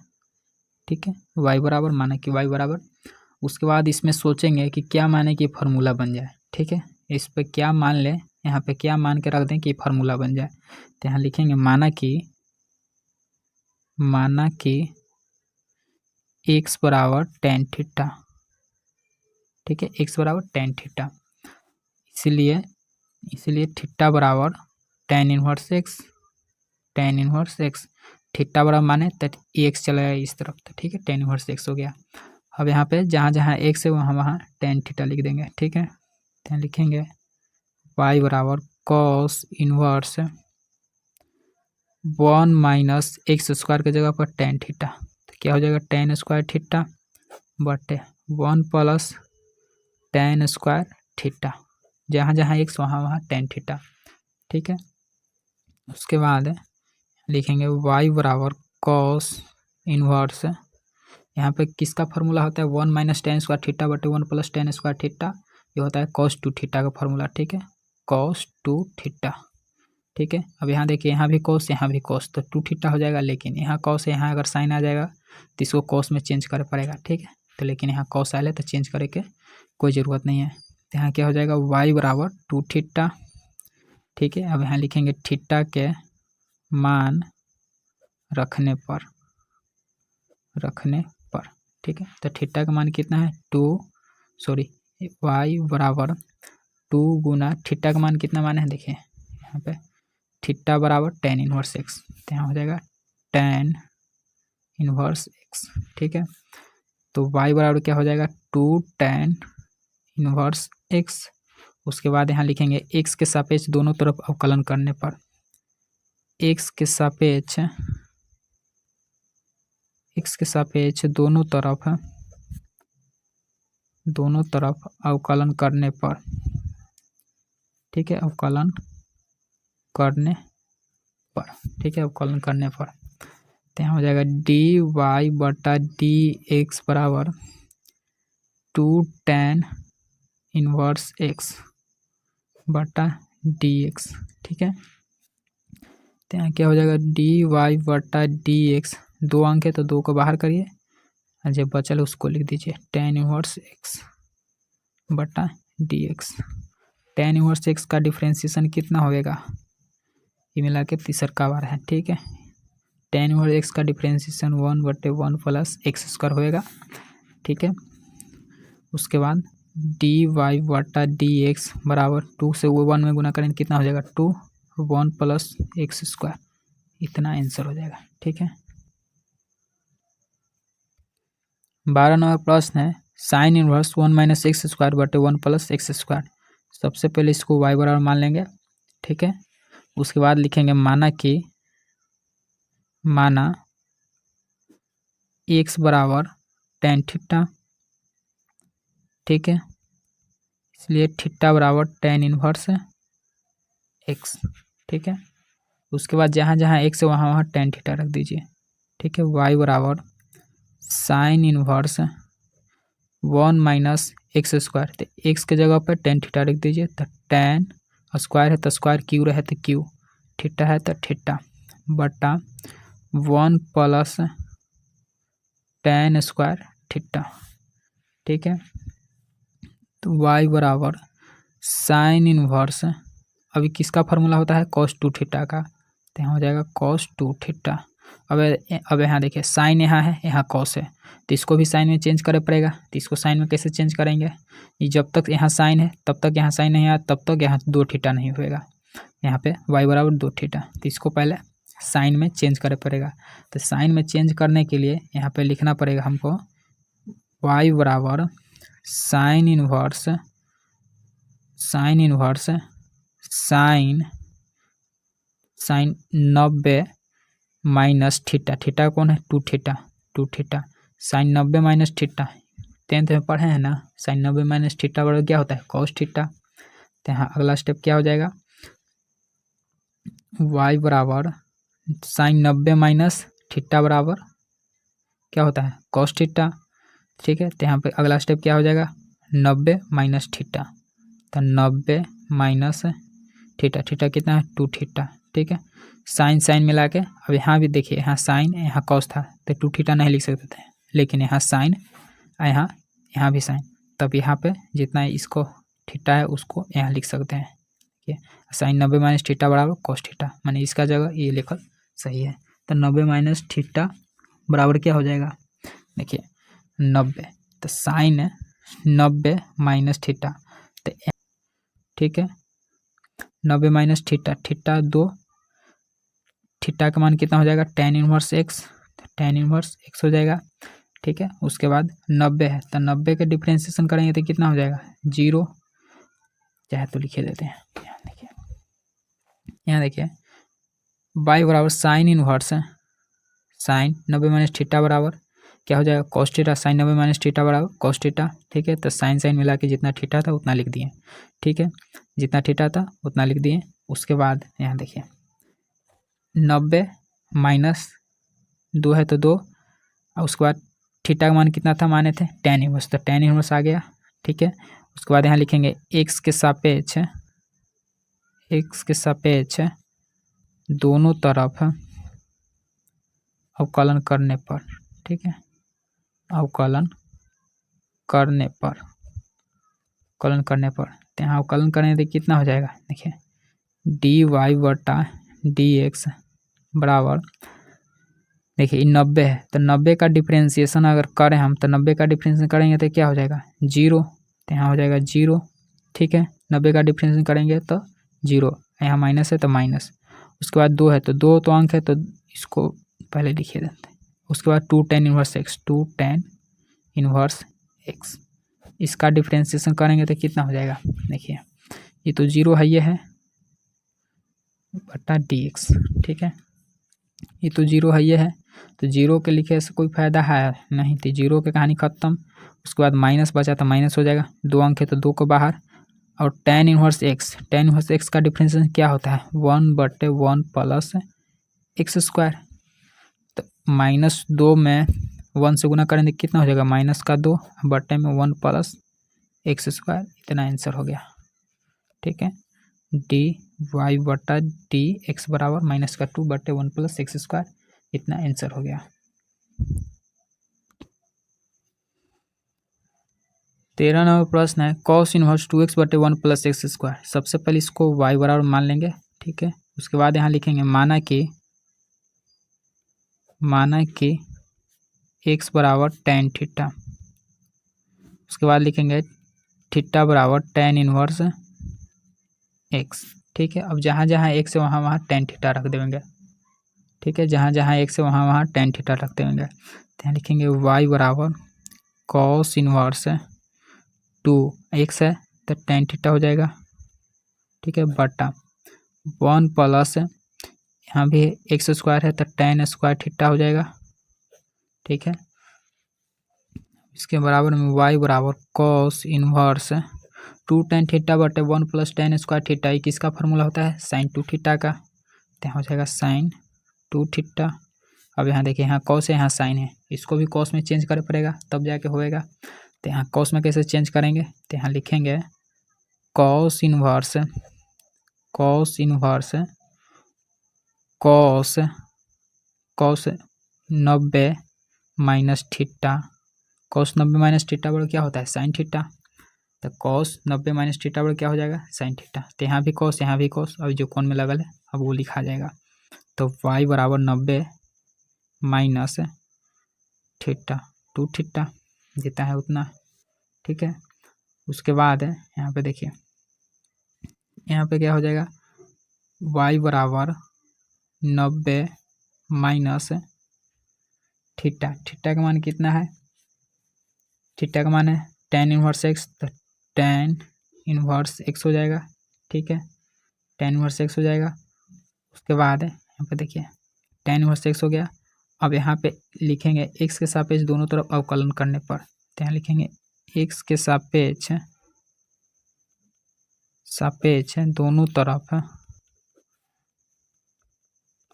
ठीक है, वाई बराबर माना कि वाई बराबर, उसके बाद इसमें सोचेंगे कि क्या माने कि फार्मूला बन जाए, ठीक है, इस पे क्या मान ले, यहाँ पे क्या मान के रख दें कि फार्मूला बन जाए। तो यहाँ लिखेंगे माना कि एक्स बराबर टेन थीटा, ठीक है, एक्स बराबर टेन थीटा, इसीलिए थीटा बराबर tan inverse x, tan inverse x, theta बराबर माने तो एक्स चला गया इस तरफ, तो ठीक है, टेन इनवर्स एक्स हो गया। अब यहाँ पे जहाँ जहाँ एक्स है वहाँ वहाँ टेन थीटा लिख देंगे, ठीक है। तो लिखेंगे वाई बराबर cos inverse one minus x square की जगह पर टेन थीटा, तो क्या हो जाएगा, टेन स्क्वायर थीटा बटे one plus tan square theta, जहाँ जहाँ एक्स वहाँ वहाँ टेन थीटा, ठीक है। उसके बाद लिखेंगे वाई बराबर कॉस इनवर्स, यहाँ पे किसका फार्मूला होता है, one minus tan square theta बटे one plus tan square theta, ये होता है कॉस टू थीटा का फार्मूला, ठीक है, कॉस टू थीटा, ठीक है। अब यहाँ देखिए, यहाँ भी कॉस, यहाँ भी कॉस, तो टू थीटा हो जाएगा, लेकिन यहाँ कॉस है, यहाँ अगर साइन आ जाएगा तो इसको कॉस में चेंज करे पड़ेगा, ठीक है। तो लेकिन यहाँ कॉस आए तो चेंज करे के कोई ज़रूरत नहीं है। तो यहाँ क्या हो जाएगा, वाई बराबर टू थीटा, ठीक है। अब यहाँ लिखेंगे थीटा के मान रखने रखने पर। ठीक है, तो थीटा का मान कितना है y बराबर 2 गुना थीटा का मान कितना मान है, देखिए यहाँ पे थीटा बराबर tan इनवर्स x, तो यहाँ हो जाएगा tan इनवर्स x। ठीक है, तो y बराबर क्या हो जाएगा 2 tan इनवर्स x। उसके बाद यहाँ लिखेंगे x के सापेक्ष दोनों तरफ अवकलन करने पर, x के सापेक्ष दोनों तरफ अवकलन करने पर। ठीक है, अवकलन करने पर। ठीक है, अवकलन करने पर, तो यहाँ हो जाएगा dy बटा dx बराबर 2 tan इनवर्स x बटा dx। ठीक है, तो यहाँ क्या हो जाएगा dy बटा dx, 2 अंक है तो 2 को बाहर करिए, जो बचल उसको लिख दीजिए tan इनवर्स x बटा dx। tan इनवर्स x का डिफ्रेंशिएशन कितना होएगा, ये मिला के तीसरा बार है। ठीक है, tan इनवर्स x का डिफ्रेंशिएशन 1/1 प्लस एक्स स्क्वायर होएगा। ठीक है, उसके बाद dy बटा dx बराबर 2 से वो 1 में गुना करेंगे कितना हो जाएगा 2 1 प्लस एक्स स्क्वायर, इतना आंसर हो जाएगा। ठीक है, 12 नंबर प्रश्न है sine inverse 1 minus x square बटे 1 प्लस एक्स स्क्वायर। सबसे पहले इसको y बराबर मान लेंगे। ठीक है, उसके बाद लिखेंगे माना x बराबर tan थीटा। ठीक है, इसलिए थीटा बराबर tan इनवर्स x। ठीक है, उसके बाद जहाँ जहाँ x है वहाँ tan थीटा रख दीजिए। ठीक है, y बराबर sine inverse 1 minus x square, तो x के जगह पर tan थीटा रख दीजिए, तो tan स्क्वायर है तो स्क्वायर, क्यू रहे तो क्यू, थीटा है तो थीटा बटा 1 प्लस tan स्क्वायर थीटा। ठीक है, तो y बराबर साइन इनवर्स, अभी किसका फार्मूला होता है cos 2 थीटा का, तो यहाँ हो जाएगा cos 2 थीटा। अब यहाँ देखिए साइन यहाँ है, यहाँ cos है, तो इसको भी साइन में चेंज करना पड़ेगा। तो इसको साइन में कैसे चेंज करेंगे, ये जब तक यहाँ साइन है तब तक यहाँ साइन नहीं आया, तब तक यहाँ 2 थीटा नहीं होएगा। यहाँ पे y बराबर 2 थीटा, तो इसको पहले साइन में चेंज करना पड़ेगा। तो साइन में चेंज करने के लिए यहाँ पे लिखना पड़ेगा हमको y बराबर sine inverse sine 90 minus theta, theta कौन है 2 theta sine 90 minus theta, 10th में पढ़े हैं ना, साइन 90 माइनस थीटा बराबर क्या होता है cos थीटा। तो यहाँ अगला स्टेप क्या हो जाएगा y बराबर साइन 90 माइनस थीटा बराबर क्या होता है cos थीटा। ठीक है, तो यहाँ पे अगला स्टेप क्या हो जाएगा 90 माइनस थीटा, तो 90 माइनस थीटा, थीटा कितना है 2 थीटा। ठीक है, साइन मिला के, अब यहाँ भी देखिए यहाँ साइन यहाँ कॉस था तो 2 थीटा नहीं लिख सकते थे, लेकिन यहाँ साइन यहाँ भी साइन, तब यहाँ पे जितना इसको थीटा है उसको यहाँ लिख सकते हैं। ठीक है, साइन 90 माइनस थीटा बराबर कॉस थीटा, माने इसका जगह ये लिखल सही है। तो 90 माइनस थीटा बराबर क्या हो जाएगा, देखिए 90, तो साइन 90 माइनस थीटा, तो ठीक है 90 माइनस थीटा, थीटा 2, थीटा का मान कितना हो जाएगा tan इनवर्स x, तो tan इनवर्स x हो जाएगा। ठीक है, उसके बाद 90 है तो 90 का डिफ्रेंशिएशन करेंगे तो कितना हो जाएगा 0, चाहे तो लिखे देते हैं। यहाँ देखिए y बराबर sine inverse sine 90 minus theta बराबर क्या हो जाएगा cos theta, sine 90 minus theta बराबर cos थीटा। ठीक है, तो साइन मिला के जितना थीटा था उतना लिख दिए। ठीक है, जितना थीटा था उतना लिख दिए। उसके बाद यहाँ देखिए 90 माइनस 2 है तो 2, और उसके बाद थीटा का मान कितना था माने थे tan इनवर्स, तो tan इनवर्स आ गया। ठीक है, उसके बाद यहाँ लिखेंगे x के सापेक्ष दोनों तरफ अवकलन करने पर। ठीक है, अवकलन करने पर, तो यहाँ अवकलन करने से कितना हो जाएगा, देखिए dy बटा dx बराबर देखिए 90 है तो 90 का डिफ्रेंशिएशन अगर करें हम तो 90 का डिफ्रेंशिएशन करेंगे तो क्या हो जाएगा 0, तो यहाँ हो जाएगा 0। ठीक है, 90 का डिफ्रेंशिएशन करेंगे तो 0, यहाँ माइनस है तो माइनस। उसके बाद 2 है तो 2 तो अंक है तो इसको पहले लिखिए देते हैं। उसके बाद 2 tan inverse x, 2 tan inverse x, इसका डिफ्रेंशिएशन करेंगे तो कितना हो जाएगा, देखिए ये तो 0 है, ये है बटा dx। ठीक है, ये तो 0 है, ये है, तो 0 के लिखे से कोई फायदा है नहीं, तो 0 की कहानी खत्म। उसके बाद माइनस बचा तो माइनस हो जाएगा, 2 अंक है तो 2 को बाहर। और tan इनवर्स x का डिफरेंशिएशन क्या होता है 1/1 प्लस एक्स स्क्वायर। तो -2 में 1 से गुना करेंगे कितना हो जाएगा -2 बटे में 1 प्लस एक्स स्क्वायर, इतना आंसर हो गया। ठीक है, dy बटा dx बराबर -2 बटे 1 प्लस एक्स स्क्वायर, इतना आंसर हो गया। 13 नंबर प्रश्न है cos इनवर्स 2x बटे 1 प्लस एक्स स्क्वायर। सबसे पहले इसको y बराबर मान लेंगे। ठीक है, उसके बाद यहाँ लिखेंगे माना कि x बराबर tan थीटा। उसके बाद लिखेंगे थीटा बराबर tan इनवर्स x। ठीक है, अब जहाँ जहाँ x है वहाँ वहाँ tan थीटा रख देंगे। ठीक है, जहाँ जहाँ x है वहाँ वहाँ tan थीटा रख देंगे। तो यहाँ लिखेंगे y बराबर cos इनवर्स 2x है तो tan थीटा हो जाएगा। ठीक है, बटा 1 प्लस यहाँ भी एक्स स्क्वायर है तो tan स्क्वायर थीटा हो जाएगा। ठीक है, इसके बराबर में y बराबर cos इनवर्स 2 tan थीटा बटे 1 प्लस tan स्क्वायर थीटा। ये किसका फार्मूला होता है sin 2 थीटा का, तो यहाँ हो जाएगा sin 2 थीटा। अब यहाँ देखिए यहाँ cos है यहाँ sin है, इसको भी cos में चेंज करना पड़ेगा तब जाके होएगा। तो यहाँ cos में कैसे चेंज करेंगे, तो यहाँ लिखेंगे cos inverse cos 90 minus theta. cos 90 minus theta बड़ा क्या होता है sin थीटा, तो cos 90 माइनस थीटा बड़ा क्या हो जाएगा sin थीटा। तो यहाँ भी cos यहाँ भी cos, अब जो कोण में लगल है अब वो लिखा जाएगा। तो y बराबर 90 माइनस थीटा 2 थीटा जितना है उतना। ठीक है, उसके बाद यहाँ पे देखिए यहाँ पे क्या हो जाएगा y बराबर 90 माइनस थीटा। थीटा का मान कितना है, थीटा का मान है tan इनवर्स x, तो tan इनवर्स x हो जाएगा। ठीक है, tan इनवर्स x हो जाएगा। उसके बाद यहाँ पे देखिए tan इनवर्स x हो गया। अब यहाँ पे लिखेंगे x के सापेक्ष दोनों तरफ अवकलन करने पर, तो यहाँ लिखेंगे x के सापेक्ष दोनों तरफ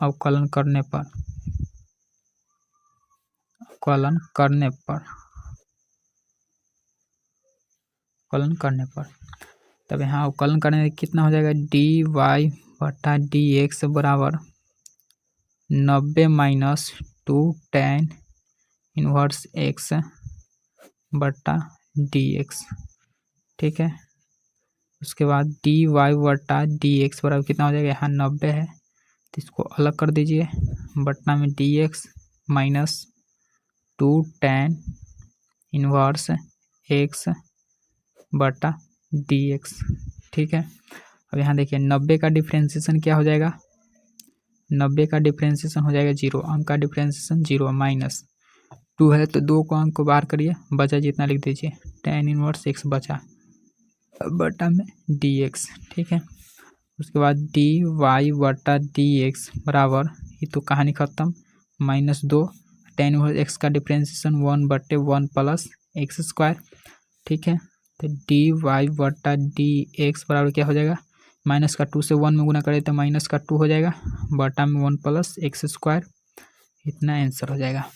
अवकलन करने पर तब यहाँ अवकलन करने में कितना हो जाएगा dy बटा dx बराबर 90 माइनस 2 tan इनवर्स x बटा dx। ठीक है, उसके बाद dy बटा dx बराबर कितना हो जाएगा, यहाँ 90 है तो इसको अलग कर दीजिए, बटा में dx minus 2 tan inverse x बटा dx। ठीक है, अब यहाँ देखिए 90 का डिफ्रेंशिएशन क्या हो जाएगा, 90 का डिफ्रेंशिएशन हो जाएगा 0, अंक का डिफ्रेंशिएशन 0 माइनस 2 है तो 2 को अंक को बाहर करिए, बचा जितना लिख दीजिए tan इनवर्स x बचा बटा में dx। ठीक है, उसके बाद dy बटा dx बराबर ये तो कहानी खत्म -2 tan इनवर्स x का डिफ्रेंशिएशन 1/1 प्लस एक्स स्क्वायर। ठीक है, तो dy बटा dx बराबर क्या हो जाएगा -2 से 1 में गुना करें तो -2 हो जाएगा बटा में 1 प्लस एक्स स्क्वायर, इतना आंसर हो जाएगा।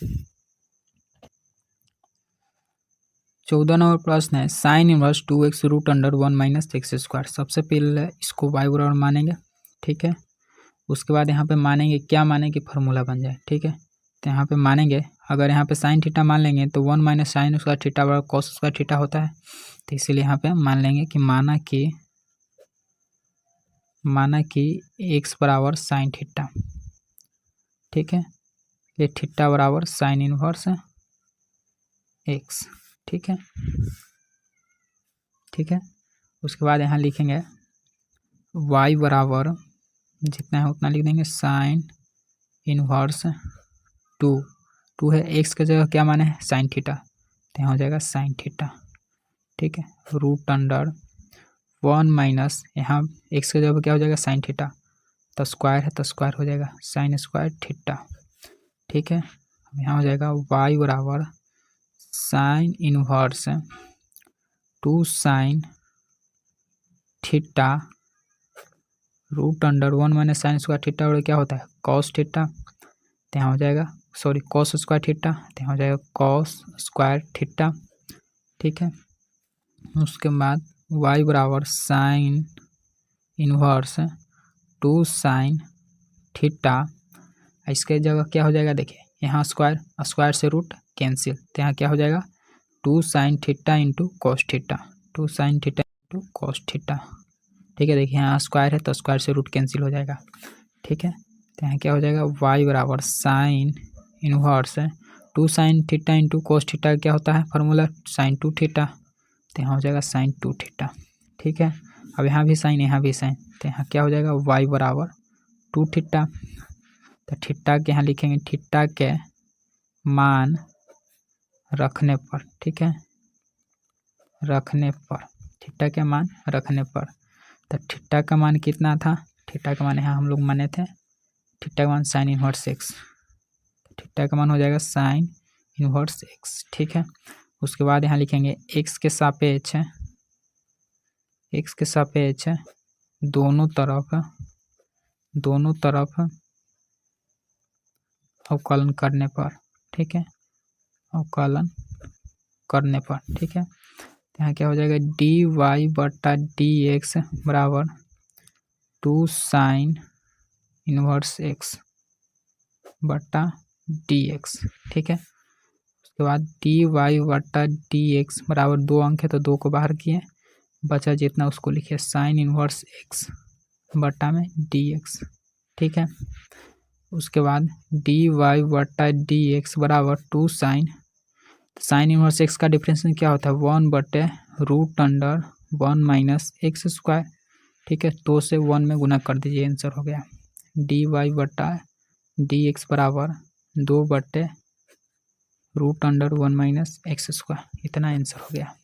14 नंबर प्रश्न है sine inverse 2x √1 minus x square. सबसे पहले इसको y बराबर मानेंगे। ठीक है, उसके बाद यहाँ पे मानेंगे क्या माने कि फार्मूला बन जाए। ठीक है, तो यहाँ पे मानेंगे अगर यहाँ पे साइन थीटा मान लेंगे तो 1 माइनस साइन स्क्वायर थीटा बराबर कॉस स्क्वायर थीटा होता है, तो इसीलिए यहाँ पे मान लेंगे कि माना कि x बराबर साइन थीटा। ठीक है, ये थीटा बराबर साइन इनवर्स एक्स। ठीक है, ठीक है। उसके बाद यहाँ लिखेंगे y बराबर जितना है उतना लिख देंगे साइन इनवर्स टू है, एक्स की जगह क्या माने है साइन थीटा, तो यहाँ हो जाएगा साइन थीटा। ठीक है, रूट अंडर 1 माइनस यहाँ एक्स की जगह क्या हो जाएगा साइन थीटा, तो स्क्वायर है तो स्क्वायर हो जाएगा साइन स्क्वायर थीटा। ठीक है, यहाँ हो जाएगा y बराबर sine inverse 2 sine theta root under 1 minus sine square theta और क्या होता है कॉस थीटा, तो यहाँ हो जाएगा सॉरी कॉस स्क्वायर थीटा, तो यहाँ हो जाएगा कॉस स्क्वायर थीटा। ठीक है, उसके बाद y बराबर साइन इनवर्स 2 साइन थीटा, इसके जगह क्या हो जाएगा देखिए यहाँ स्क्वायर, स्क्वायर से रूट कैंसिल, तो यहाँ क्या हो जाएगा 2 sine theta into cos theta, 2 sine theta into cos theta. ठीक है, देखिए यहाँ स्क्वायर है तो स्क्वायर से रूट कैंसिल हो जाएगा। ठीक है, तो यहाँ क्या हो जाएगा y बराबर sine inverse 2 sine theta into cos theta क्या होता है फार्मूला साइन 2 थीटा, तो यहाँ हो जाएगा साइन 2 थीटा। ठीक है, अब यहाँ भी साइन यहाँ भी साइन, तो यहाँ क्या हो जाएगा y बराबर 2 थीटा, तो थीटा के यहाँ लिखेंगे थीटा के मान रखने पर। ठीक है, रखने पर थीटा के मान रखने पर, तो थीटा का मान कितना था, थीटा का मान यहाँ हम लोग माने थे थीटा का मान साइन इनवर्स एक्स, थीटा का मान हो जाएगा साइन इनवर्स एक्स। ठीक है, उसके बाद यहाँ लिखेंगे एक्स के सापेक्ष दोनों तरफ अवकलन करने पर। ठीक है, अवकलन करने पर। ठीक है, यहाँ क्या हो जाएगा डी वाई बटा डी एक्स बराबर 2 साइन इनवर्स एक्स बटा डी एक्स। ठीक है, उसके बाद डी वाई बटा डी एक्स बराबर 2 अंक है तो 2 को बाहर किए, बचा जितना उसको लिखिए साइन इनवर्स एक्स बटा में डी एक्स। ठीक है, उसके बाद डी वाई बटा डी एक्स बराबर 2 साइन इनवर्स एक्स का डिफरेंशियल क्या होता है 1 बटे root under 1 minus x square. ठीक है, 2 से 1 में गुना कर दीजिए, आंसर हो गया डी वाई बटा डी एक्स बराबर 2 बटे root under 1 minus x square, इतना आंसर हो गया।